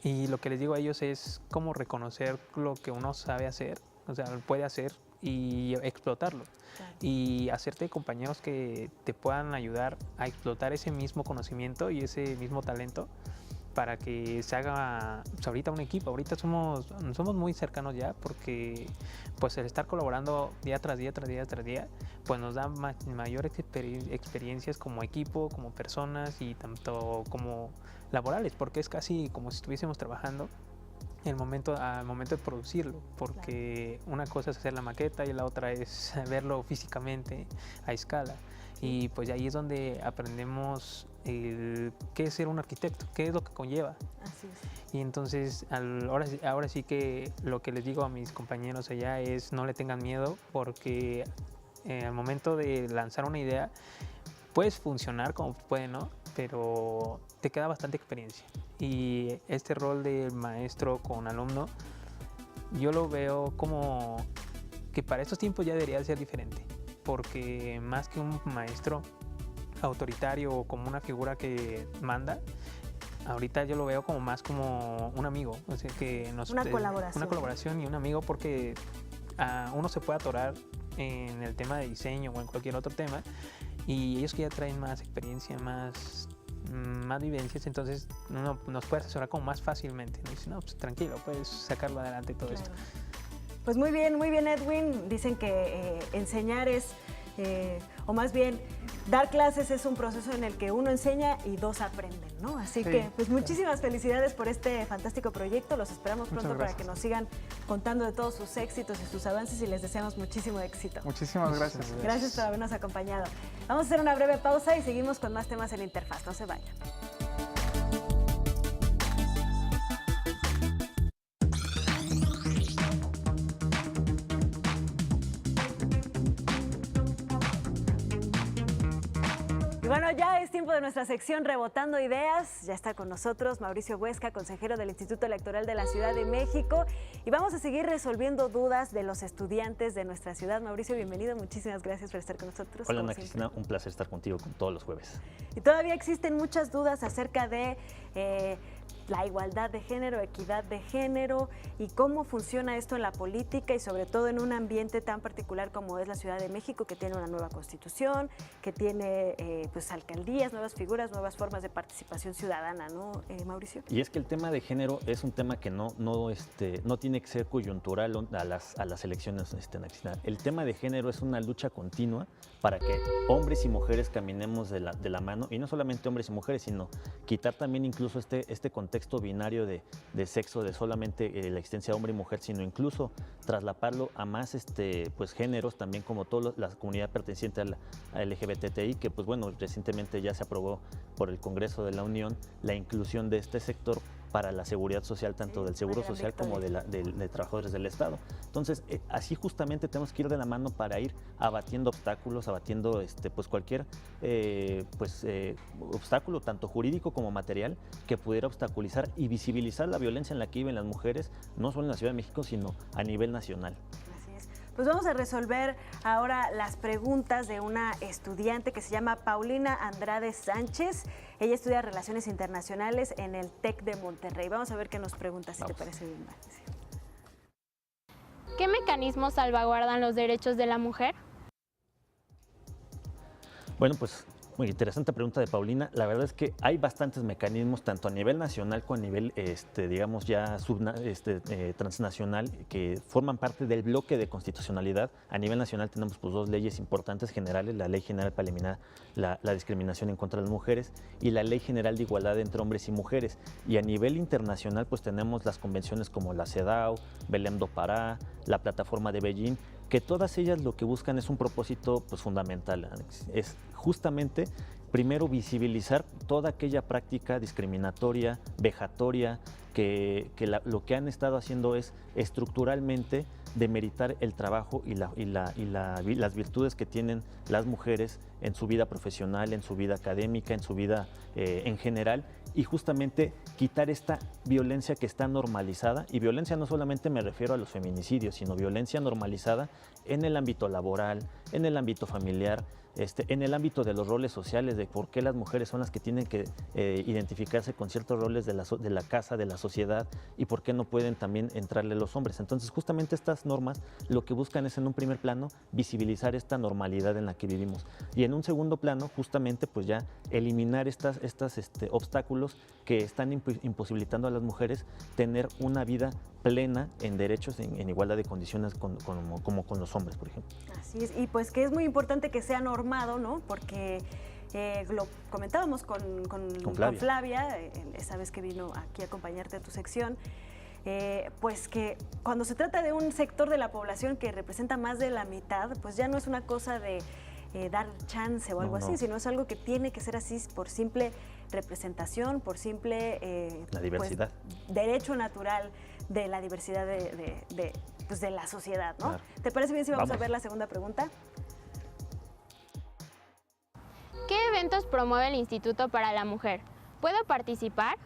Y lo que les digo a ellos es cómo reconocer lo que uno sabe hacer, o sea, puede hacer, y explotarlo. Claro. Y hacerte compañeros que te puedan ayudar a explotar ese mismo conocimiento y ese mismo talento para que se haga pues, ahorita un equipo. Ahorita somos muy cercanos ya, porque pues el estar colaborando día tras día, pues nos da mayores experiencias como equipo, como personas, y tanto como laborales, porque es casi como si estuviésemos trabajando al momento de producirlo, porque una cosa es hacer la maqueta y la otra es verlo físicamente a escala. Y pues ahí es donde aprendemos qué es ser un arquitecto, qué es lo que conlleva. Así es. Y entonces ahora sí que lo que les digo a mis compañeros allá es no le tengan miedo, porque al momento de lanzar una idea puedes funcionar como puede, ¿no? Pero te queda bastante experiencia. Y este rol de maestro con alumno, yo lo veo como que para estos tiempos ya debería ser diferente, porque más que un maestro autoritario o como una figura que manda, ahorita yo lo veo como más como un amigo, o sea, que una colaboración y un amigo, porque uno se puede atorar en el tema de diseño o en cualquier otro tema, y ellos que ya traen más experiencia, más vivencias, entonces uno nos puede asesorar como más fácilmente, ¿no? Dice, no, pues tranquilo, puedes sacarlo adelante todo esto. Pues muy bien, Edwin. Dicen que enseñar es, o más bien, dar clases es un proceso en el que uno enseña y 2 aprenden, ¿no? Así que, pues muchísimas felicidades por este fantástico proyecto. Los esperamos pronto para que nos sigan contando de todos sus éxitos y sus avances, y les deseamos muchísimo éxito. Muchísimas gracias. Gracias por habernos acompañado. Vamos a hacer una breve pausa y seguimos con más temas en Interfaz. No se vayan. Y bueno, ya es tiempo de nuestra sección Rebotando Ideas. Ya está con nosotros Mauricio Huesca, consejero del Instituto Electoral de la Ciudad de México. Y vamos a seguir resolviendo dudas de los estudiantes de nuestra ciudad. Mauricio, bienvenido. Muchísimas gracias por estar con nosotros. Hola, Ana Cristina. Un placer estar contigo con todos los jueves. Y todavía existen muchas dudas acerca de la igualdad de género, equidad de género, y cómo funciona esto en la política, y sobre todo en un ambiente tan particular como es la Ciudad de México, que tiene una nueva constitución, que tiene pues alcaldías, nuevas figuras, nuevas formas de participación ciudadana, ¿no, Mauricio? Y es que el tema de género es un tema que no tiene que ser coyuntural a las elecciones, Ana Cristina. El tema de género es una lucha continua para que hombres y mujeres caminemos de la mano, y no solamente hombres y mujeres, sino quitar también incluso este contexto contexto binario de sexo, de solamente la existencia de hombre y mujer, sino incluso traslaparlo a más pues, géneros, también como toda la comunidad perteneciente a LGBTI, que pues bueno, recientemente ya se aprobó por el Congreso de la Unión la inclusión de este sector para la seguridad social, tanto del Seguro Social como de trabajadores del Estado. Entonces, así justamente tenemos que ir de la mano para ir abatiendo obstáculos, abatiendo pues cualquier obstáculo, tanto jurídico como material, que pudiera obstaculizar y visibilizar la violencia en la que viven las mujeres, no solo en la Ciudad de México, sino a nivel nacional. Pues vamos a resolver ahora las preguntas de una estudiante que se llama Paulina Andrade Sánchez. Ella estudia Relaciones Internacionales en el TEC de Monterrey. Vamos a ver qué nos pregunta, si te parece bien, Mar. ¿Qué mecanismos salvaguardan los derechos de la mujer? Bueno, pues muy interesante pregunta de Paulina. La verdad es que hay bastantes mecanismos, tanto a nivel nacional como a nivel, digamos, ya transnacional, que forman parte del bloque de constitucionalidad. A nivel nacional tenemos pues 2 leyes importantes generales, la Ley General para eliminar la discriminación en contra de las mujeres y la Ley General de Igualdad entre hombres y mujeres. Y a nivel internacional pues tenemos las convenciones como la CEDAW, Belém do Pará, la Plataforma de Beijing, que todas ellas lo que buscan es un propósito pues, fundamental, es justamente primero visibilizar toda aquella práctica discriminatoria, vejatoria, que lo que han estado haciendo es estructuralmente demeritar el trabajo y las virtudes que tienen las mujeres en su vida profesional, en su vida académica, en su vida en general, y justamente quitar esta violencia que está normalizada. Y violencia no solamente me refiero a los feminicidios, sino violencia normalizada en el ámbito laboral, en el ámbito familiar, en el ámbito de los roles sociales, de por qué las mujeres son las que tienen que identificarse con ciertos roles de la casa, de la sociedad, y por qué no pueden también entrarle los hombres. Entonces, justamente estas normas lo que buscan es, en un primer plano, visibilizar esta normalidad en la que vivimos. Y en un segundo plano, justamente, pues ya eliminar estos obstáculos que están imposibilitando a las mujeres tener una vida plena en derechos, en igualdad de condiciones como con los hombres, por ejemplo. Así es, y pues que es muy importante que sea normado, ¿no? Porque lo comentábamos con Flavia, esa vez que vino aquí a acompañarte a tu sección, pues que cuando se trata de un sector de la población que representa más de la mitad, pues ya no es una cosa de dar chance o algo así, sino es algo que tiene que ser así por simple representación, por simple la diversidad. Pues, derecho natural de la diversidad de la sociedad, ¿no? Claro. ¿Te parece bien si vamos a ver la segunda pregunta? ¿Qué eventos promueve el Instituto para la Mujer? ¿Puedo participar?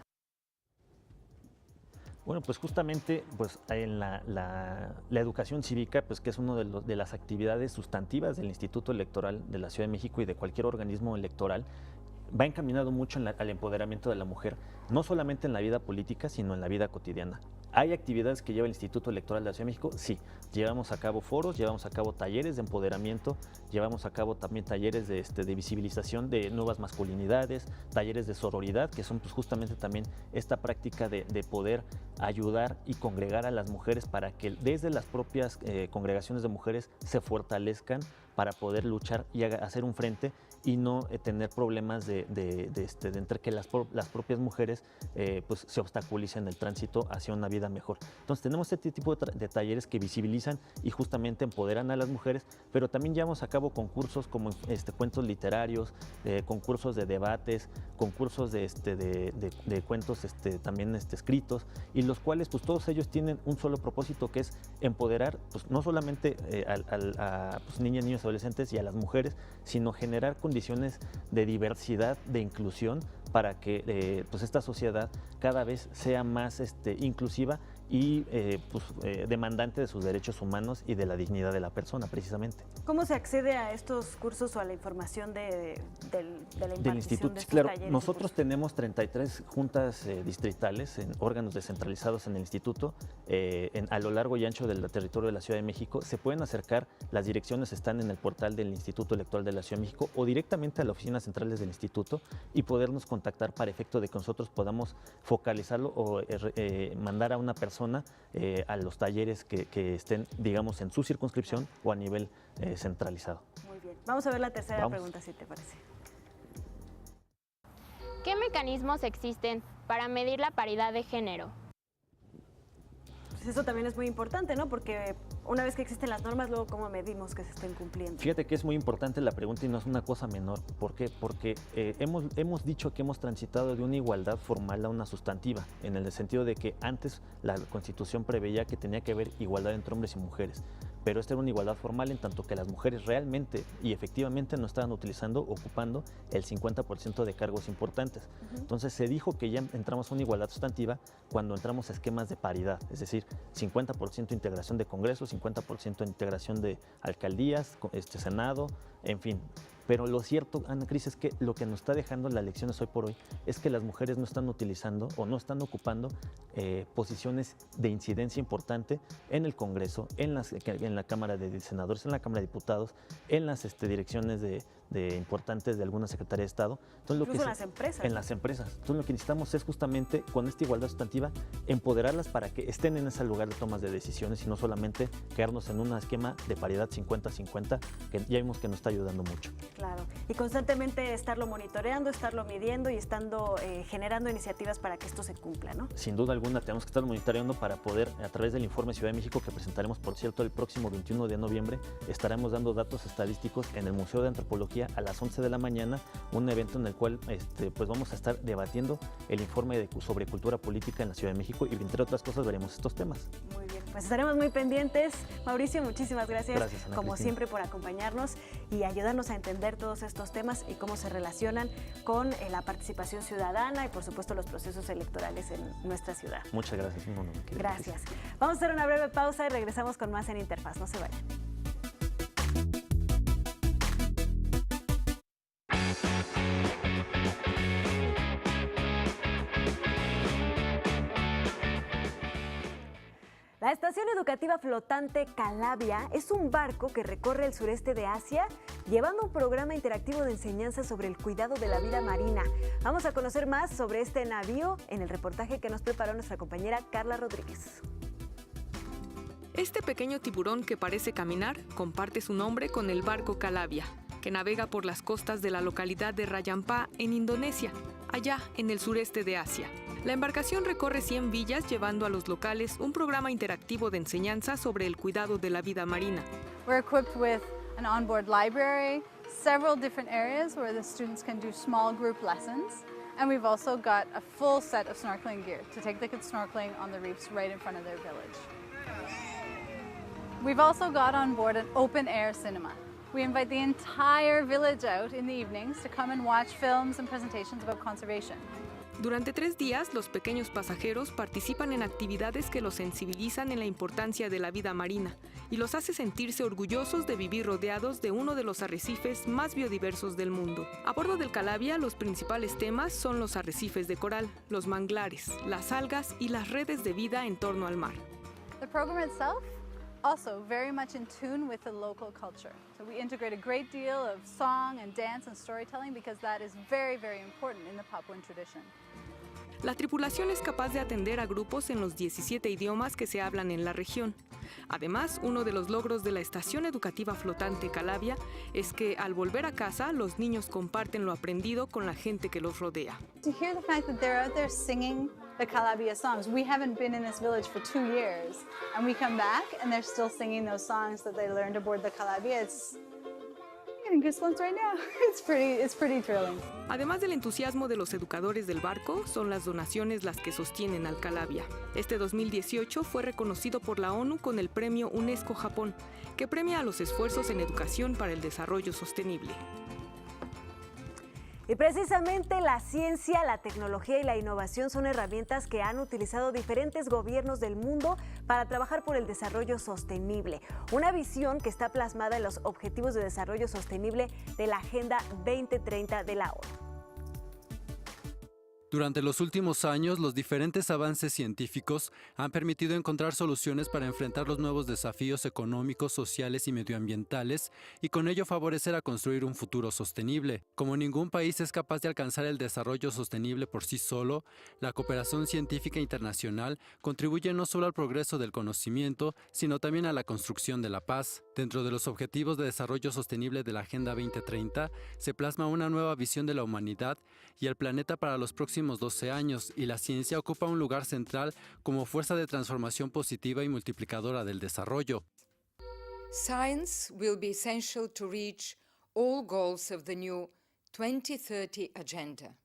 Bueno, pues justamente pues, en la educación cívica, pues, que es una de las actividades sustantivas del Instituto Electoral de la Ciudad de México y de cualquier organismo electoral, va encaminado mucho al empoderamiento de la mujer, no solamente en la vida política, sino en la vida cotidiana. ¿Hay actividades que lleva el Instituto Electoral de la Ciudad de México? Sí. Llevamos a cabo foros, llevamos a cabo talleres de empoderamiento, llevamos a cabo también talleres de visibilización de nuevas masculinidades, talleres de sororidad, que son pues, justamente también esta práctica de poder ayudar y congregar a las mujeres para que desde las propias congregaciones de mujeres se fortalezcan para poder luchar y hacer un frente y no tener problemas de entre que las propias mujeres pues, se obstaculicen el tránsito hacia una vida mejor. Entonces tenemos este tipo de talleres que visibilizan y justamente empoderan a las mujeres, pero también llevamos a cabo concursos como cuentos literarios, concursos de debates, concursos de cuentos también escritos, y los cuales pues todos ellos tienen un solo propósito, que es empoderar pues, no solamente a pues, niñas, niños, adolescentes y a las mujeres, sino generar condiciones de diversidad, de inclusión, para que pues esta sociedad cada vez sea más inclusiva y demandante de sus derechos humanos y de la dignidad de la persona, precisamente. ¿Cómo se accede a estos cursos o a la información de la impartición del instituto? De estos claro, talleres? Nosotros tenemos 33 juntas distritales, en órganos descentralizados en el instituto, a lo largo y ancho del territorio de la Ciudad de México. Se pueden acercar, las direcciones están en el portal del Instituto Electoral de la Ciudad de México o directamente a las oficinas centrales del instituto y podernos contactar para efecto de que nosotros podamos focalizarlo o mandar a una persona a los talleres que estén, digamos, en su circunscripción o a nivel centralizado. Muy bien. Vamos a ver la tercera pregunta, si te parece. ¿Qué mecanismos existen para medir la paridad de género? Pues eso también es muy importante, ¿no? Porque una vez que existen las normas, luego cómo medimos que se estén cumpliendo. Fíjate que es muy importante la pregunta y no es una cosa menor. ¿Por qué? Porque hemos dicho que hemos transitado de una igualdad formal a una sustantiva, en el sentido de que antes la Constitución preveía que tenía que haber igualdad entre hombres y mujeres. Pero esta era una igualdad formal en tanto que las mujeres realmente y efectivamente no estaban ocupando el 50% de cargos importantes. Entonces se dijo que ya entramos a una igualdad sustantiva cuando entramos a esquemas de paridad, es decir, 50% integración de congresos, 50% integración de alcaldías, Senado, en fin. Pero lo cierto, Ana Cris, es que lo que nos está dejando las elecciones hoy por hoy es que las mujeres no están utilizando o no están ocupando posiciones de incidencia importante en el Congreso, en la Cámara de Senadores, en la Cámara de Diputados, en las direcciones importantes de alguna Secretaría de Estado. Entonces, incluso en las empresas. En las empresas. Entonces lo que necesitamos es justamente con esta igualdad sustantiva empoderarlas para que estén en ese lugar de tomas de decisiones y no solamente quedarnos en un esquema de paridad 50-50 que ya vimos que nos está ayudando mucho. Claro, y constantemente estarlo monitoreando, estarlo midiendo y estando generando iniciativas para que esto se cumpla, ¿no? Sin duda alguna tenemos que estar monitoreando para poder, a través del informe Ciudad de México que presentaremos, por cierto, el próximo 21 de noviembre, estaremos dando datos estadísticos en el Museo de Antropología a las 11 de la mañana, un evento en el cual pues vamos a estar debatiendo el informe sobre cultura política en la Ciudad de México y entre otras cosas veremos estos temas. Muy bien, pues estaremos muy pendientes. Mauricio, muchísimas gracias, Ana como Cristina. siempre, por acompañarnos y ayudarnos a entender todos estos temas y cómo se relacionan con la participación ciudadana y por supuesto los procesos electorales en nuestra ciudad. Muchas gracias. Gracias. Vamos a hacer una breve pausa y regresamos con más en Interfaz. No se vayan. La Estación Educativa Flotante Calabia es un barco que recorre el sureste de Asia llevando un programa interactivo de enseñanza sobre el cuidado de la vida marina. Vamos a conocer más sobre este navío en el reportaje que nos preparó nuestra compañera Carla Rodríguez. Este pequeño tiburón que parece caminar comparte su nombre con el barco Calabia, que navega por las costas de la localidad de Rayampa, en Indonesia, allá en el sureste de Asia. La embarcación recorre 100 villas llevando a los locales un programa interactivo de enseñanza sobre el cuidado de la vida marina. We're equipped with an onboard library, several different areas where the students can do small group lessons, and we've also got a full set of snorkeling gear to take the kids snorkeling on the reefs right in front of their village. We've also got on board an open-air cinema. We invite the entire village out in the evenings to come and watch films and presentations about conservation. Durante 3 días, los pequeños pasajeros participan en actividades que los sensibilizan en la importancia de la vida marina y los hace sentirse orgullosos de vivir rodeados de uno de los arrecifes más biodiversos del mundo. A bordo del Calabia, los principales temas son los arrecifes de coral, los manglares, las algas y las redes de vida en torno al mar. The program itself also very much in tune with the local culture. So we integrate a great deal of song and dance and storytelling because that is very, very important in the Papuan tradition. La tripulación es capaz de atender a grupos en los 17 idiomas que se hablan en la región. Además, uno de los logros de la Estación Educativa Flotante Calabia es que al volver a casa, los niños comparten lo aprendido con la gente que los rodea. To hear the fact that they're out there singing the Calabia songs. We haven't been in this village for 2 years, and we come back and they're still singing those songs that they learned aboard the Calabia. I'm getting goosebumps right now. It's pretty thrilling. Además del entusiasmo de los educadores del barco, son las donaciones las que sostienen al Calabia. Este 2018 fue reconocido por la ONU con el premio UNESCO Japón, que premia a los esfuerzos en educación para el desarrollo sostenible. Y precisamente la ciencia, la tecnología y la innovación son herramientas que han utilizado diferentes gobiernos del mundo para trabajar por el desarrollo sostenible. Una visión que está plasmada en los Objetivos de Desarrollo Sostenible de la Agenda 2030 de la ONU. Durante los últimos años, los diferentes avances científicos han permitido encontrar soluciones para enfrentar los nuevos desafíos económicos, sociales y medioambientales y con ello favorecer a construir un futuro sostenible. Como ningún país es capaz de alcanzar el desarrollo sostenible por sí solo, la cooperación científica internacional contribuye no solo al progreso del conocimiento, sino también a la construcción de la paz. Dentro de los Objetivos de Desarrollo Sostenible de la Agenda 2030, se plasma una nueva visión de la humanidad y el planeta para los próximos 12 años, y la ciencia ocupa un lugar central como fuerza de transformación positiva y multiplicadora del desarrollo. Science will be essential to reach all goals of the new 2030 agenda.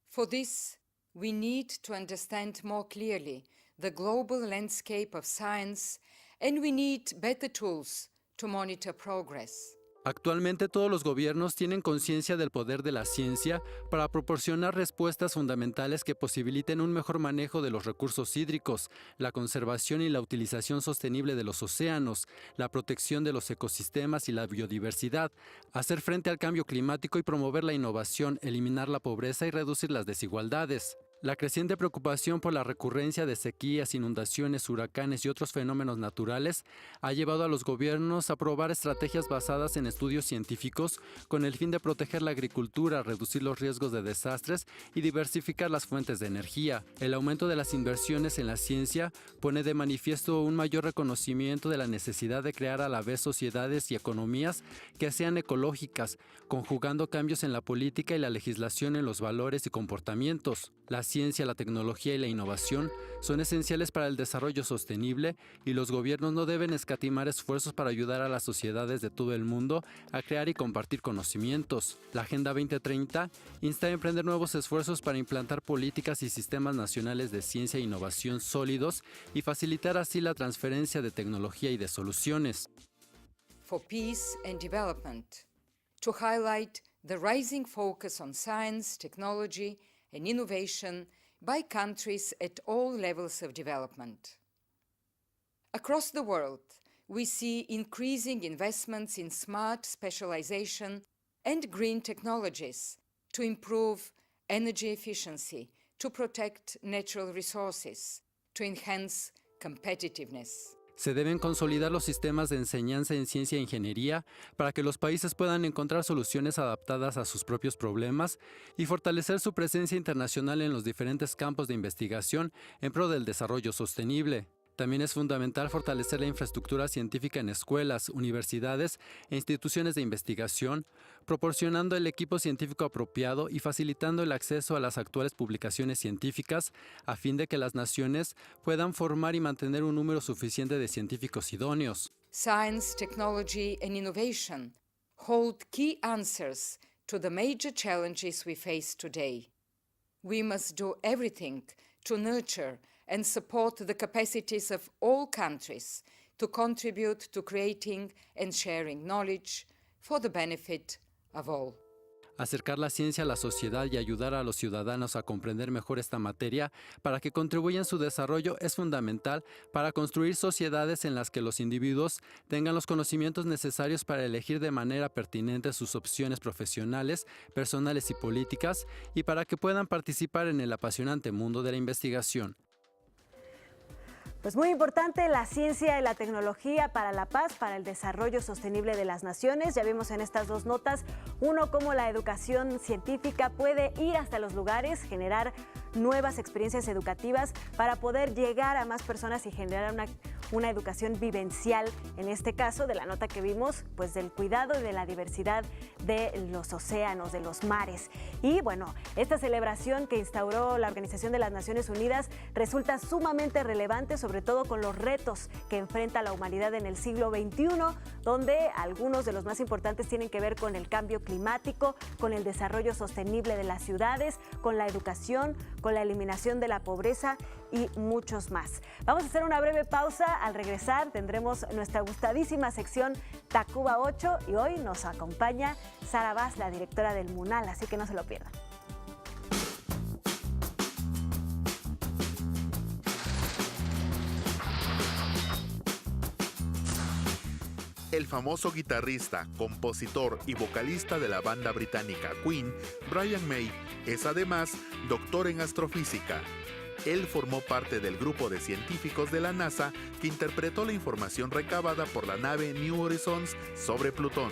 For this, we need to understand more clearly the global landscape of science, and we need better tools to monitor progress. Actualmente todos los gobiernos tienen conciencia del poder de la ciencia para proporcionar respuestas fundamentales que posibiliten un mejor manejo de los recursos hídricos, la conservación y la utilización sostenible de los océanos, la protección de los ecosistemas y la biodiversidad, hacer frente al cambio climático y promover la innovación, eliminar la pobreza y reducir las desigualdades. La creciente preocupación por la recurrencia de sequías, inundaciones, huracanes y otros fenómenos naturales ha llevado a los gobiernos a aprobar estrategias basadas en estudios científicos con el fin de proteger la agricultura, reducir los riesgos de desastres y diversificar las fuentes de energía. El aumento de las inversiones en la ciencia pone de manifiesto un mayor reconocimiento de la necesidad de crear a la vez sociedades y economías que sean ecológicas, conjugando cambios en la política y la legislación en los valores y comportamientos. La ciencia, la tecnología y la innovación son esenciales para el desarrollo sostenible y los gobiernos no deben escatimar esfuerzos para ayudar a las sociedades de todo el mundo a crear y compartir conocimientos. La Agenda 2030 insta a emprender nuevos esfuerzos para implantar políticas y sistemas nacionales de ciencia e innovación sólidos y facilitar así la transferencia de tecnología y de soluciones. For peace and development, to highlight the rising focus on science, technology, and innovation by countries at all levels of development. Across the world, we see increasing investments in smart specialization and green technologies to improve energy efficiency, to protect natural resources, to enhance competitiveness. Se deben consolidar los sistemas de enseñanza en ciencia e ingeniería para que los países puedan encontrar soluciones adaptadas a sus propios problemas y fortalecer su presencia internacional en los diferentes campos de investigación en pro del desarrollo sostenible. También es fundamental fortalecer la infraestructura científica en escuelas, universidades e instituciones de investigación, proporcionando el equipo científico apropiado y facilitando el acceso a las actuales publicaciones científicas a fin de que las naciones puedan formar y mantener un número suficiente de científicos idóneos. Science, technology, and innovation hold key answers to the major challenges we face today. We must do everything to nurture and support the capacities of all countries to contribute to creating and sharing knowledge for the benefit of all. Acercar la ciencia a la sociedad y ayudar a los ciudadanos a comprender mejor esta materia para que contribuyan a su desarrollo es fundamental para construir sociedades en las que los individuos tengan los conocimientos necesarios para elegir de manera pertinente sus opciones profesionales, personales y políticas y para que puedan participar en el apasionante mundo de la investigación. Pues muy importante la ciencia y la tecnología para la paz, para el desarrollo sostenible de las naciones. Ya vimos en estas dos notas, uno, cómo la educación científica puede ir hasta los lugares, generar nuevas experiencias educativas para poder llegar a más personas y generar una educación vivencial, en este caso de la nota que vimos, pues del cuidado y de la diversidad de los océanos, de los mares. Y bueno, esta celebración que instauró la Organización de las Naciones Unidas resulta sumamente relevante, sobre todo con los retos que enfrenta la humanidad en el siglo XXI, donde algunos de los más importantes tienen que ver con el cambio climático, con el desarrollo sostenible de las ciudades, con la educación, con la eliminación de la pobreza y muchos más. Vamos a hacer una breve pausa. Al regresar tendremos nuestra gustadísima sección Tacuba 8 y hoy nos acompaña Sara Vaz, la directora del MUNAL, así que no se lo pierdan. El famoso guitarrista, compositor y vocalista de la banda británica Queen, Brian May, Es además doctor en astrofísica. Él formó parte del grupo de científicos de la NASA que interpretó la información recabada por la nave New Horizons sobre Plutón.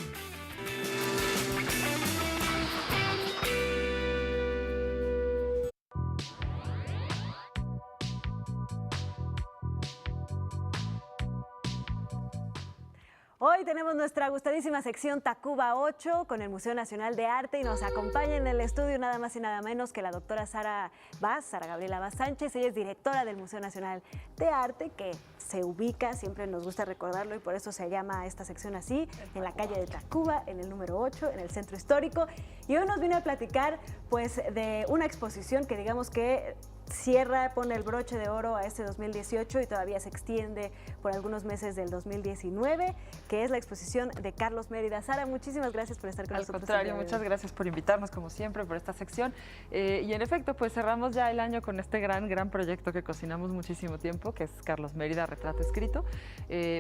Hoy tenemos nuestra gustadísima sección Tacuba 8 con el Museo Nacional de Arte y nos acompaña en el estudio nada más y nada menos que la doctora Sara Gabriela Vaz Sánchez. Ella es directora del Museo Nacional de Arte, que se ubica, siempre nos gusta recordarlo y por eso se llama esta sección así, en la calle de Tacuba, en el número 8, en el Centro Histórico. Y hoy nos viene a platicar pues de una exposición que digamos que cierra, pone el broche de oro a este 2018 y todavía se extiende por algunos meses del 2019, que es la exposición de Carlos Mérida. Sara, muchísimas gracias por estar con nosotros. Al contrario, muchas gracias por invitarnos, como siempre, por esta sección. Y en efecto, pues cerramos ya el año con este gran proyecto que cocinamos muchísimo tiempo, que es Carlos Mérida, Retrato Escrito.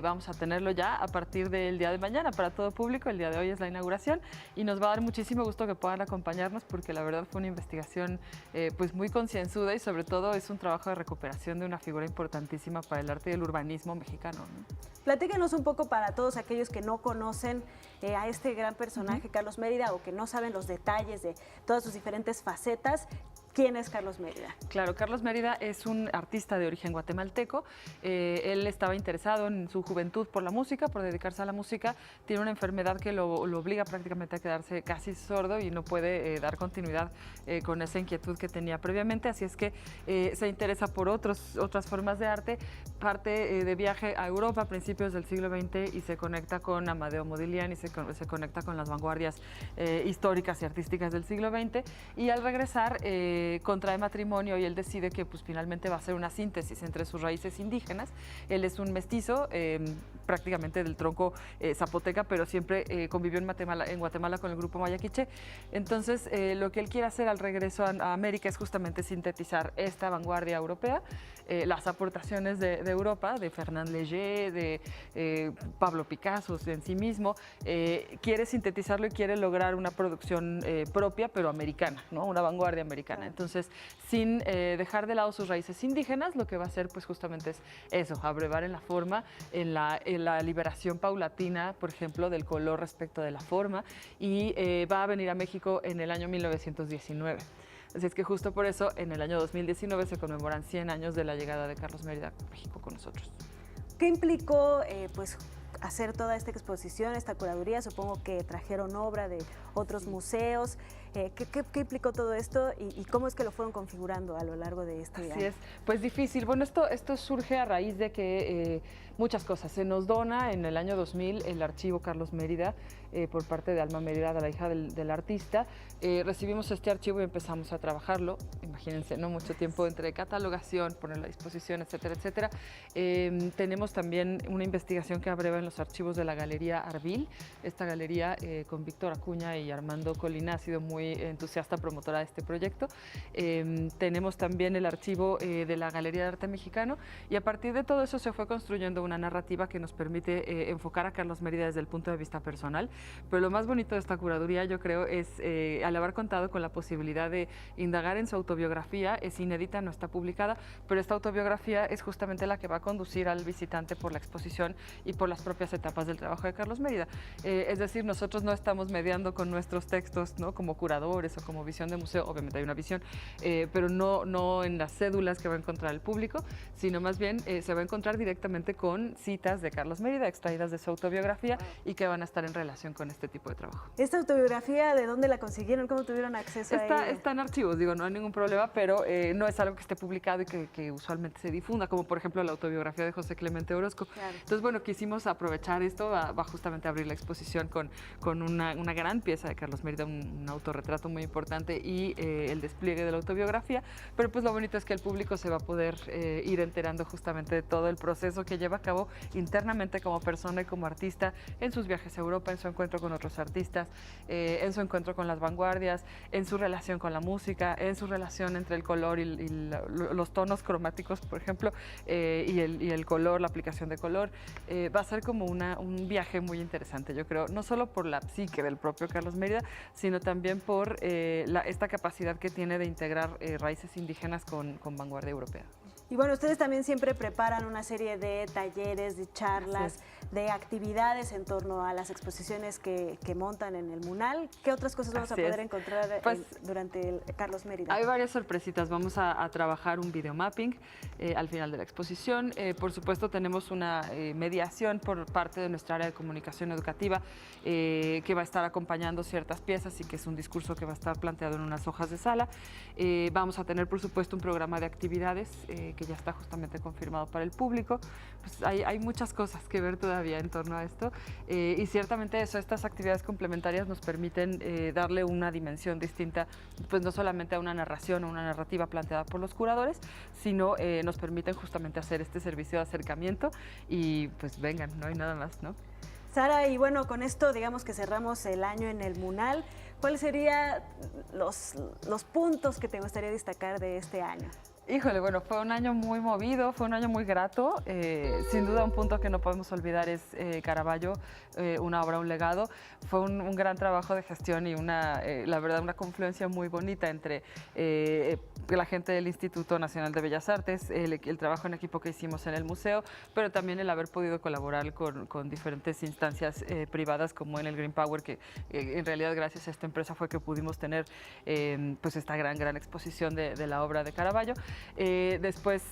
Vamos a tenerlo ya a partir del día de mañana para todo público. El día de hoy es la inauguración y nos va a dar muchísimo gusto que puedan acompañarnos porque la verdad fue una investigación pues muy concienzuda y sobre todo es un trabajo de recuperación de una figura importantísima para el arte y el urbanismo mexicano, ¿no? Platícanos un poco para todos aquellos que no conocen a este gran personaje, Carlos Mérida, o que no saben los detalles de todas sus diferentes facetas. ¿Quién es Carlos Mérida? Claro, Carlos Mérida es un artista de origen guatemalteco. Él estaba interesado en su juventud por la música, por dedicarse a la música. Tiene una enfermedad que lo obliga prácticamente a quedarse casi sordo y no puede dar continuidad con esa inquietud que tenía previamente. Así es que se interesa por otras formas de arte. Parte de viaje a Europa a principios del siglo XX y se conecta con Amadeo Modigliani, se conecta con las vanguardias históricas y artísticas del siglo XX. Y al regresar contrae matrimonio y él decide que pues, finalmente va a hacer una síntesis entre sus raíces indígenas. Él es un mestizo, prácticamente del tronco zapoteca, pero siempre convivió en Guatemala con el grupo Maya Quiché. Entonces, lo que él quiere hacer al regreso a América es justamente sintetizar esta vanguardia europea, las aportaciones de Europa, de Fernand Léger, de Pablo Picasso en sí mismo. Quiere sintetizarlo y quiere lograr una producción propia, pero americana, ¿no? Una vanguardia americana. Entonces, sin dejar de lado sus raíces indígenas, lo que va a hacer pues justamente es eso, abrevar en la forma, en la liberación paulatina, por ejemplo, del color respecto de la forma, y va a venir a México en el año 1919. Así es que justo por eso, en el año 2019 se conmemoran 100 años de la llegada de Carlos Mérida a México con nosotros. ¿Qué implicó pues hacer toda esta exposición, esta curaduría? Supongo que trajeron obra de otros museos. ¿Qué implicó todo esto y cómo es que lo fueron configurando a lo largo de este año? Así es, pues difícil. Bueno, esto surge a raíz de que muchas cosas. Se nos dona en el año 2000 el archivo Carlos Mérida por parte de Alma Mérida, de la hija del artista. Recibimos este archivo y empezamos a trabajarlo. Imagínense, ¿no? Mucho tiempo entre catalogación, ponerlo a disposición, etcétera, etcétera. Tenemos también una investigación que abreva en los archivos de la Galería Arbil. Esta galería con Víctor Acuña y Armando Colina ha sido muy entusiasta promotora de este proyecto. Tenemos también el archivo de la Galería de Arte Mexicano y a partir de todo eso se fue construyendo una narrativa que nos permite enfocar a Carlos Mérida desde el punto de vista personal. Pero lo más bonito de esta curaduría, yo creo, es al haber contado con la posibilidad de indagar en su autobiografía. Es inédita, no está publicada, pero esta autobiografía es justamente la que va a conducir al visitante por la exposición y por las propias etapas del trabajo de Carlos Mérida. Es decir, nosotros no estamos mediando con nuestros textos, ¿no? Como curadores o como visión de museo, obviamente hay una visión, pero no en las cédulas que va a encontrar el público, sino más bien se va a encontrar directamente con citas de Carlos Mérida extraídas de su autobiografía y que van a estar en relación con este tipo de trabajo. ¿Esta autobiografía de dónde la consiguieron? ¿Cómo tuvieron acceso a ella? Está en archivos, digo, no hay ningún problema, pero no es algo que esté publicado y que usualmente se difunda, como por ejemplo la autobiografía de José Clemente Orozco. Claro. Entonces, bueno, quisimos aprovechar esto, va justamente a abrir la exposición con una gran pieza de Carlos Mérida, un autorretrato muy importante y el despliegue de la autobiografía, pero pues lo bonito es que el público se va a poder ir enterando justamente de todo el proceso que lleva a cabo internamente como persona y como artista en sus viajes a Europa, en su encuentro con otros artistas, en su encuentro con las vanguardias, en su relación con la música, en su relación entre el color y los tonos cromáticos, por ejemplo, y el color, la aplicación de color. Va a ser como un viaje muy interesante, yo creo, no solo por la psique del propio Carlos Mérida, sino también por esta capacidad que tiene de integrar raíces indígenas con vanguardia europea. Y bueno, ustedes también siempre preparan una serie de talleres, de charlas, de actividades en torno a las exposiciones que montan en el MUNAL. ¿Qué otras cosas vamos a poder encontrar durante el Carlos Mérida? Hay varias sorpresitas. Vamos a trabajar un videomapping al final de la exposición. Por supuesto, tenemos una mediación por parte de nuestra área de comunicación educativa que va a estar acompañando ciertas piezas y que es un discurso que va a estar planteado en unas hojas de sala. Vamos a tener, por supuesto, un programa de actividades que ya está justamente confirmado para el público. Pues hay muchas cosas que ver todavía en torno a esto y ciertamente estas actividades complementarias nos permiten darle una dimensión distinta, pues no solamente a una narración o una narrativa planteada por los curadores, sino nos permiten justamente hacer este servicio de acercamiento y pues vengan, no hay nada más, ¿no? Sara, y bueno, con esto digamos que cerramos el año en el MUNAL. ¿Cuáles serían los puntos que te gustaría destacar de este año? Híjole, bueno, fue un año muy movido, fue un año muy grato. Sin duda un punto que no podemos olvidar es Caravaggio, una obra, un legado. Fue un gran trabajo de gestión y la verdad, una confluencia muy bonita entre la gente del Instituto Nacional de Bellas Artes, el trabajo en equipo que hicimos en el museo, pero también el haber podido colaborar con diferentes instancias privadas como en el Green Power, que en realidad gracias a esta empresa fue que pudimos tener pues esta gran exposición de la obra de Caravaggio. Después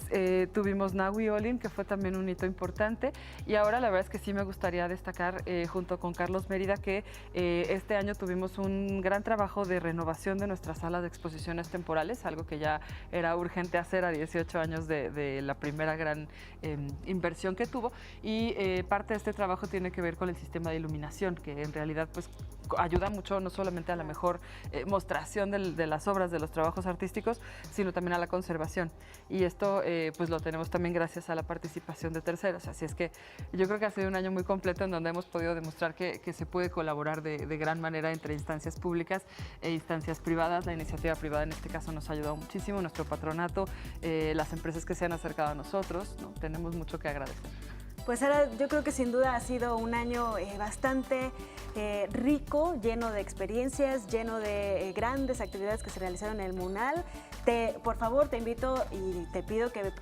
tuvimos Nahui Olin, que fue también un hito importante, y ahora la verdad es que sí me gustaría destacar junto con Carlos Mérida que este año tuvimos un gran trabajo de renovación de nuestras salas de exposiciones temporales, algo que ya era urgente hacer a 18 años de la primera gran inversión que tuvo, y parte de este trabajo tiene que ver con el sistema de iluminación, que en realidad pues ayuda mucho no solamente a la mejor mostración de las obras, de los trabajos artísticos, sino también a la conservación. Y esto pues lo tenemos también gracias a la participación de terceros. Así es que yo creo que ha sido un año muy completo en donde hemos podido demostrar que se puede colaborar de gran manera entre instancias públicas e instancias privadas. La iniciativa privada en este caso nos ha ayudado muchísimo, nuestro patronato, las empresas que se han acercado a nosotros, ¿no? Tenemos mucho que agradecer. Pues Sara, yo creo que sin duda ha sido un año bastante rico, lleno de experiencias, lleno de grandes actividades que se realizaron en el MUNAL. Por favor, te invito y te pido que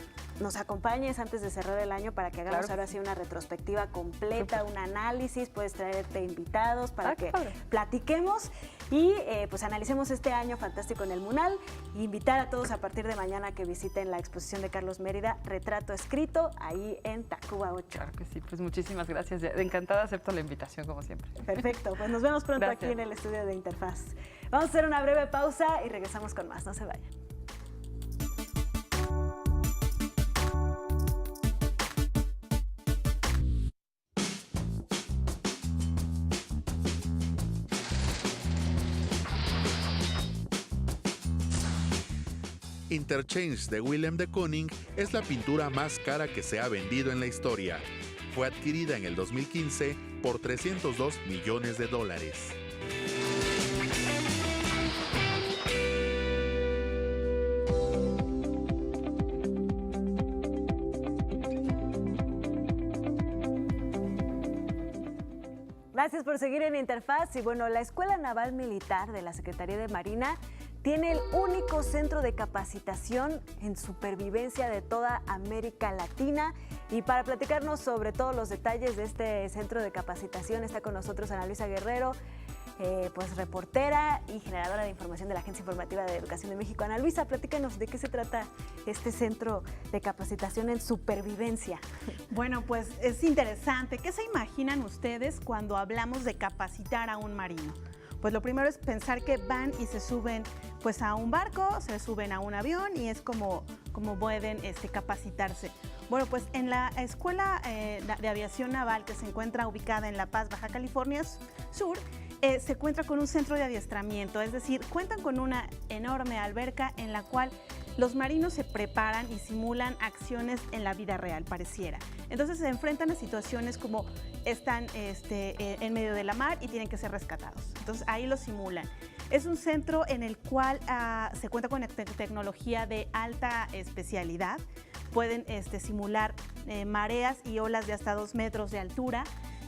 nos acompañes antes de cerrar el año para que hagamos ahora sí una retrospectiva completa, un análisis, puedes traerte invitados para que platiquemos y pues analicemos este año fantástico en el MUNAL. Invitar a todos a partir de mañana que visiten la exposición de Carlos Mérida, Retrato Escrito, ahí en Tacuba 8. Claro que sí, pues muchísimas gracias. Encantada, acepto la invitación como siempre. Perfecto, pues nos vemos pronto aquí en el estudio de Interfaz. Vamos a hacer una breve pausa y regresamos con más, no se vayan. Interchange de Willem de Kooning es la pintura más cara que se ha vendido en la historia. Fue adquirida en el 2015 por $302 millones. Gracias por seguir en Interfaz. Y bueno, la Escuela Naval Militar de la Secretaría de Marina tiene el único centro de capacitación en supervivencia de toda América Latina. Y para platicarnos sobre todos los detalles de este centro de capacitación está con nosotros Ana Luisa Guerrero, pues reportera y generadora de información de la Agencia Informativa de Educación de México. Ana Luisa, platícanos de qué se trata este centro de capacitación en supervivencia. Bueno, pues es interesante. ¿Qué se imaginan ustedes cuando hablamos de capacitar a un marino? Pues lo primero es pensar que van y se suben pues a un barco, se suben a un avión y es como pueden capacitarse. Bueno, pues en la Escuela de Aviación Naval, que se encuentra ubicada en La Paz, Baja California Sur, se encuentra con un centro de adiestramiento, es decir, cuentan con una enorme alberca en la cual los marinos se preparan y simulan acciones en la vida real, pareciera. Entonces se enfrentan a situaciones como están en medio de la mar y tienen que ser rescatados. Entonces ahí lo simulan. Es un centro en el cual se cuenta con tecnología de alta especialidad. Pueden simular mareas y olas de hasta 2 metros de altura.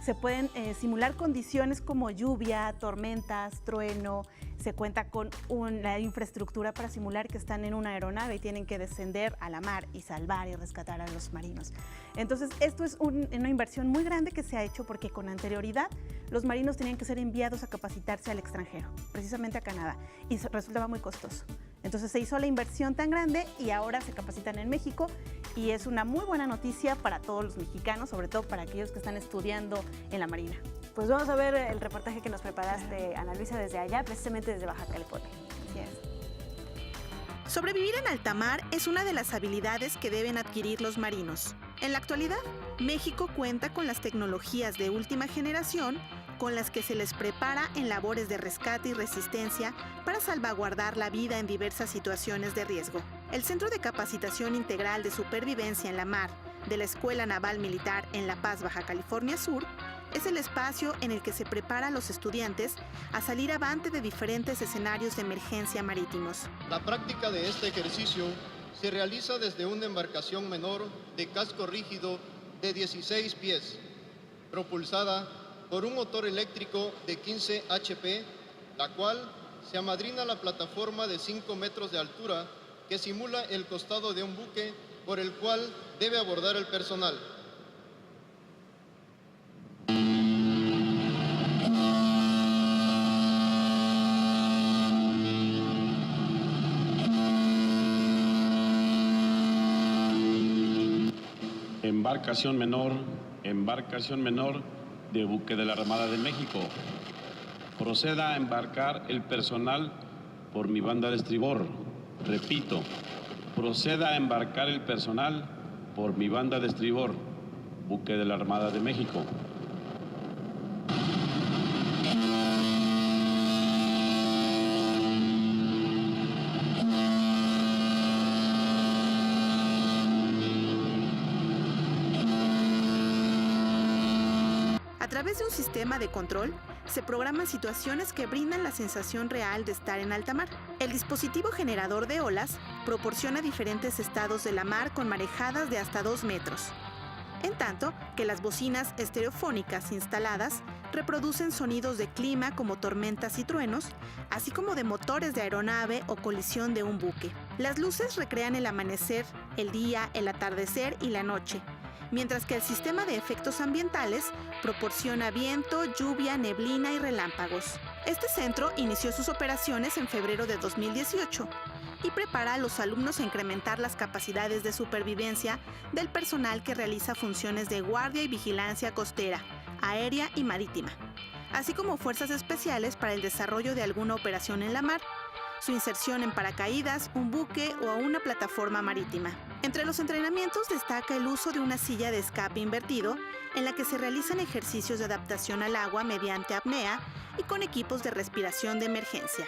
se pueden simular condiciones como lluvia, tormentas, trueno. Se cuenta con una infraestructura para simular que están en una aeronave y tienen que descender a la mar y salvar y rescatar a los marinos. Entonces, esto es una inversión muy grande que se ha hecho porque con anterioridad los marinos tenían que ser enviados a capacitarse al extranjero, precisamente a Canadá, y resultaba muy costoso. Entonces se hizo la inversión tan grande y ahora se capacitan en México y es una muy buena noticia para todos los mexicanos, sobre todo para aquellos que están estudiando en la Marina. Pues vamos a ver el reportaje que nos preparaste, Ana Luisa, desde allá, precisamente desde Baja California. Así es. Sobrevivir en alta mar es una de las habilidades que deben adquirir los marinos. En la actualidad, México cuenta con las tecnologías de última generación con las que se les prepara en labores de rescate y resistencia para salvaguardar la vida en diversas situaciones de riesgo. El Centro de Capacitación Integral de Supervivencia en la Mar de la Escuela Naval Militar en La Paz, Baja California Sur, es el espacio en el que se prepara a los estudiantes a salir avante de diferentes escenarios de emergencia marítimos. La práctica de este ejercicio se realiza desde una embarcación menor de casco rígido de 16 pies, propulsada por un motor eléctrico de 15 HP, la cual se amadrina la plataforma de 5 metros de altura que simula el costado de un buque por el cual debe abordar el personal. Embarcación menor de buque de la Armada de México. Proceda a embarcar el personal por mi banda de estribor. Repito, proceda a embarcar el personal por mi banda de estribor, buque de la Armada de México. A través de un sistema de control, se programan situaciones que brindan la sensación real de estar en alta mar. El dispositivo generador de olas proporciona diferentes estados de la mar con marejadas de hasta 2 metros, en tanto que las bocinas estereofónicas instaladas reproducen sonidos de clima como tormentas y truenos, así como de motores de aeronave o colisión de un buque. Las luces recrean el amanecer, el día, el atardecer y la noche, mientras que el sistema de efectos ambientales proporciona viento, lluvia, neblina y relámpagos. Este centro inició sus operaciones en febrero de 2018 y prepara a los alumnos a incrementar las capacidades de supervivencia del personal que realiza funciones de guardia y vigilancia costera, aérea y marítima, así como fuerzas especiales para el desarrollo de alguna operación en la mar, su inserción en paracaídas, un buque o una plataforma marítima. Entre los entrenamientos destaca el uso de una silla de escape invertido en la que se realizan ejercicios de adaptación al agua mediante apnea y con equipos de respiración de emergencia,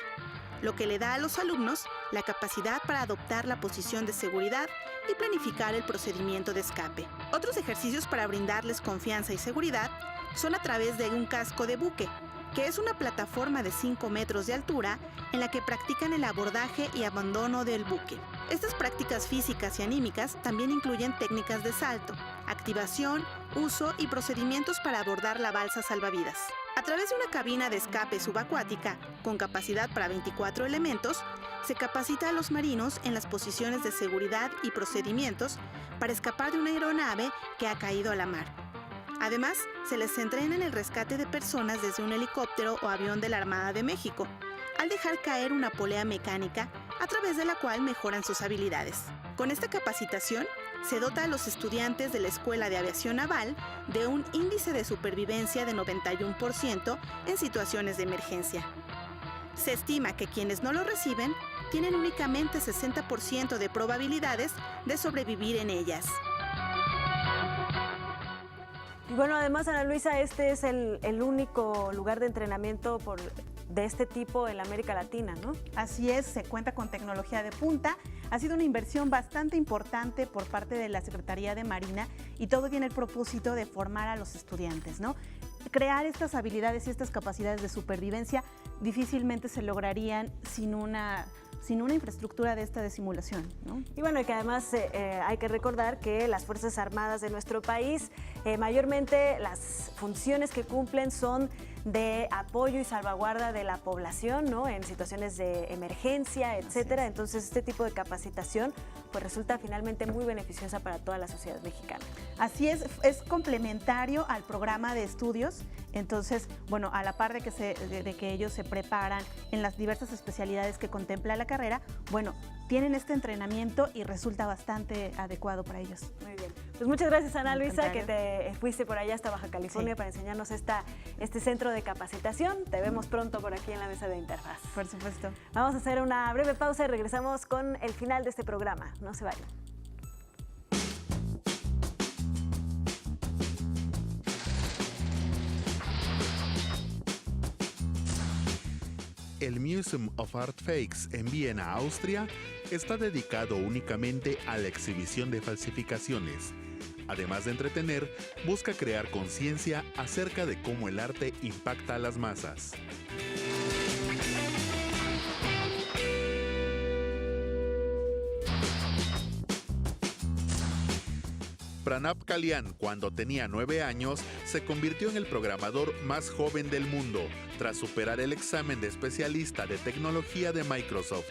lo que le da a los alumnos la capacidad para adoptar la posición de seguridad y planificar el procedimiento de escape. Otros ejercicios para brindarles confianza y seguridad son a través de un casco de buque, que es una plataforma de 5 metros de altura en la que practican el abordaje y abandono del buque. Estas prácticas físicas y anímicas también incluyen técnicas de salto, activación, uso y procedimientos para abordar la balsa salvavidas. A través de una cabina de escape subacuática con capacidad para 24 elementos, se capacita a los marinos en las posiciones de seguridad y procedimientos para escapar de una aeronave que ha caído a la mar. Además, se les entrena en el rescate de personas desde un helicóptero o avión de la Armada de México, al dejar caer una polea mecánica a través de la cual mejoran sus habilidades. Con esta capacitación, se dota a los estudiantes de la Escuela de Aviación Naval de un índice de supervivencia de 91% en situaciones de emergencia. Se estima que quienes no lo reciben tienen únicamente 60% de probabilidades de sobrevivir en ellas. Y bueno, además, Ana Luisa, este es el único lugar de entrenamiento de este tipo en la América Latina, ¿no? Así es, se cuenta con tecnología de punta. Ha sido una inversión bastante importante por parte de la Secretaría de Marina y todo tiene el propósito de formar a los estudiantes, ¿no? Crear estas habilidades y estas capacidades de supervivencia difícilmente se lograrían sin una infraestructura de esta de simulación, ¿no? Y bueno, que además hay que recordar que las Fuerzas Armadas de nuestro país, mayormente las funciones que cumplen son de apoyo y salvaguarda de la población, ¿no? En situaciones de emergencia, etcétera. Entonces, este tipo de capacitación pues resulta finalmente muy beneficiosa para toda la sociedad mexicana. Así es complementario al programa de estudios. Entonces, bueno, a la par de que ellos se preparan en las diversas especialidades que contempla la carrera, bueno, tienen este entrenamiento y resulta bastante adecuado para ellos. Muy bien. Pues muchas gracias, Ana Luisa, que te fuiste por allá hasta Baja California para enseñarnos este centro de capacitación. Te vemos pronto por aquí en la mesa de Interfaz. Por supuesto. Vamos a hacer una breve pausa y regresamos con el final de este programa. No se vayan. El Museum of Art Fakes en Viena, Austria, está dedicado únicamente a la exhibición de falsificaciones. Además de entretener, busca crear conciencia acerca de cómo el arte impacta a las masas. Pranab Kalyan, cuando tenía 9 años, se convirtió en el programador más joven del mundo, tras superar el examen de especialista de tecnología de Microsoft.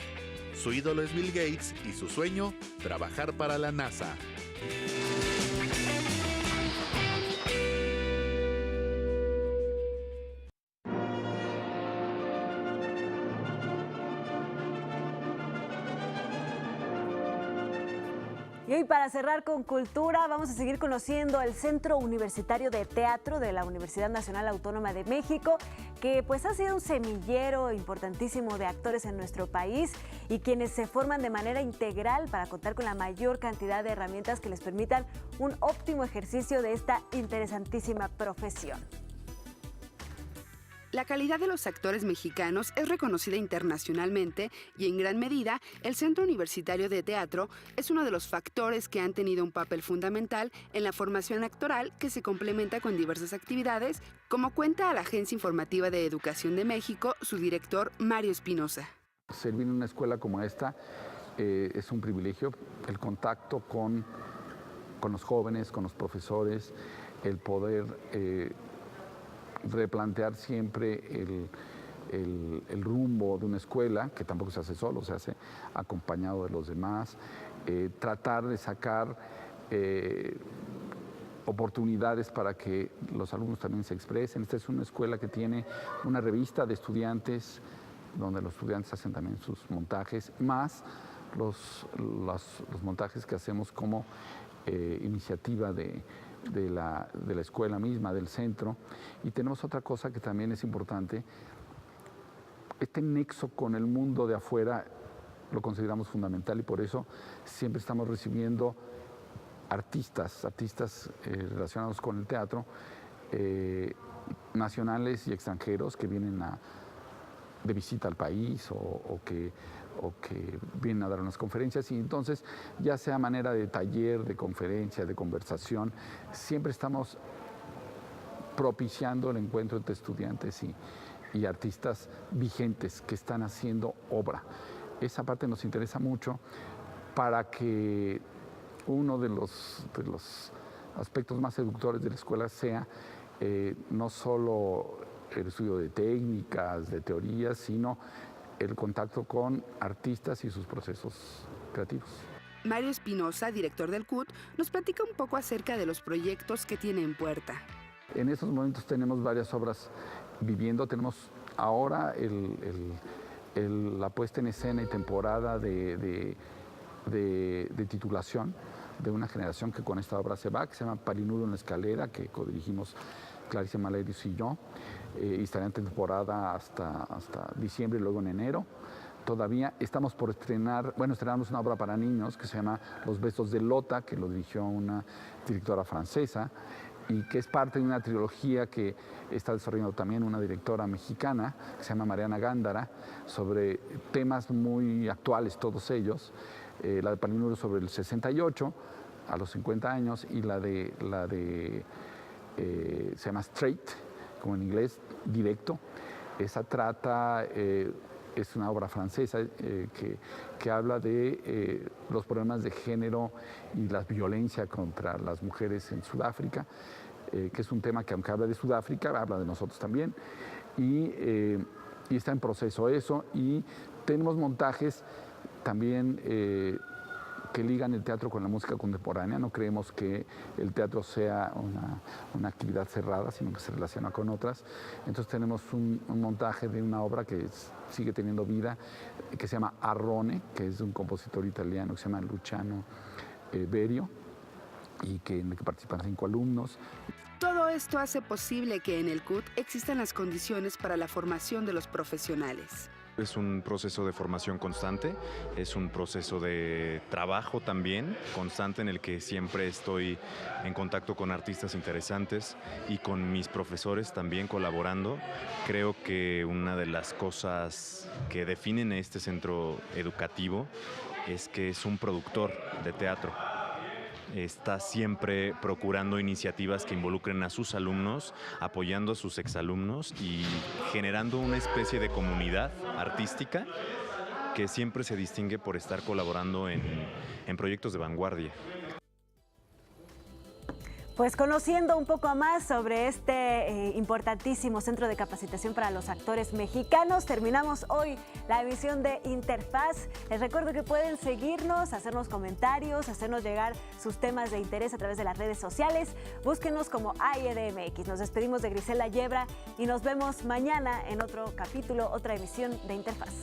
Su ídolo es Bill Gates y su sueño, trabajar para la NASA. Y hoy, para cerrar con cultura, vamos a seguir conociendo el Centro Universitario de Teatro de la Universidad Nacional Autónoma de México, que pues ha sido un semillero importantísimo de actores en nuestro país y quienes se forman de manera integral para contar con la mayor cantidad de herramientas que les permitan un óptimo ejercicio de esta interesantísima profesión. La calidad de los actores mexicanos es reconocida internacionalmente y en gran medida el Centro Universitario de Teatro es uno de los factores que han tenido un papel fundamental en la formación actoral que se complementa con diversas actividades, como cuenta a la Agencia Informativa de Educación de México su director Mario Espinosa. Servir en una escuela como esta es un privilegio, el contacto con los jóvenes, con los profesores, el poder replantear siempre el rumbo de una escuela, que tampoco se hace solo, se hace acompañado de los demás, tratar de sacar oportunidades para que los alumnos también se expresen. Esta es una escuela que tiene una revista de estudiantes, donde los estudiantes hacen también sus montajes, más los montajes que hacemos como iniciativa de la escuela misma, del centro. Y tenemos otra cosa que también es importante, este nexo con el mundo de afuera lo consideramos fundamental y por eso siempre estamos recibiendo artistas relacionados con el teatro, nacionales y extranjeros que vienen de visita al país o que vienen a dar unas conferencias, y entonces, ya sea manera de taller, de conferencia, de conversación, siempre estamos propiciando el encuentro entre estudiantes y artistas vigentes que están haciendo obra. Esa parte nos interesa mucho para que uno de los aspectos más seductores de la escuela sea no solo el estudio de técnicas, de teorías, sino el contacto con artistas y sus procesos creativos. Mario Espinosa, director del CUT, nos platica un poco acerca de los proyectos que tiene en puerta. En estos momentos tenemos varias obras viviendo. Tenemos ahora la puesta en escena y temporada de titulación de una generación que con esta obra se va, que se llama Palinudo en la escalera, que codirigimos Clarice Malerios y yo, y estará en temporada hasta diciembre y luego en enero. Todavía estamos por estrenamos una obra para niños que se llama Los besos de Lota, que lo dirigió una directora francesa y que es parte de una trilogía que está desarrollando también una directora mexicana que se llama Mariana Gándara, sobre temas muy actuales todos ellos. La de Palinuro sobre el 68, a los 50 años, y la de se llama Straight, como en inglés, directo, Esa trata, es una obra francesa que habla de los problemas de género y la violencia contra las mujeres en Sudáfrica, que es un tema que aunque habla de Sudáfrica, habla de nosotros también. Y está en proceso eso. Y tenemos montajes también que ligan el teatro con la música contemporánea. No creemos que el teatro sea una actividad cerrada, sino que se relaciona con otras. Entonces tenemos un montaje de una obra que sigue teniendo vida, que se llama Arrone, que es de un compositor italiano que se llama Luciano Berio, y en el que participan 5 alumnos. Todo esto hace posible que en el CUT existan las condiciones para la formación de los profesionales. Es un proceso de formación constante, es un proceso de trabajo también constante en el que siempre estoy en contacto con artistas interesantes y con mis profesores también colaborando. Creo que una de las cosas que definen a este centro educativo es que es un productor de teatro. Está siempre procurando iniciativas que involucren a sus alumnos, apoyando a sus exalumnos y generando una especie de comunidad artística que siempre se distingue por estar colaborando en proyectos de vanguardia. Pues conociendo un poco más sobre este importantísimo centro de capacitación para los actores mexicanos, terminamos hoy la emisión de Interfaz. Les recuerdo que pueden seguirnos, hacernos comentarios, hacernos llegar sus temas de interés a través de las redes sociales. Búsquenos como AIEDMX. Nos despedimos de Griselda Yebra y nos vemos mañana en otro capítulo, otra emisión de Interfaz.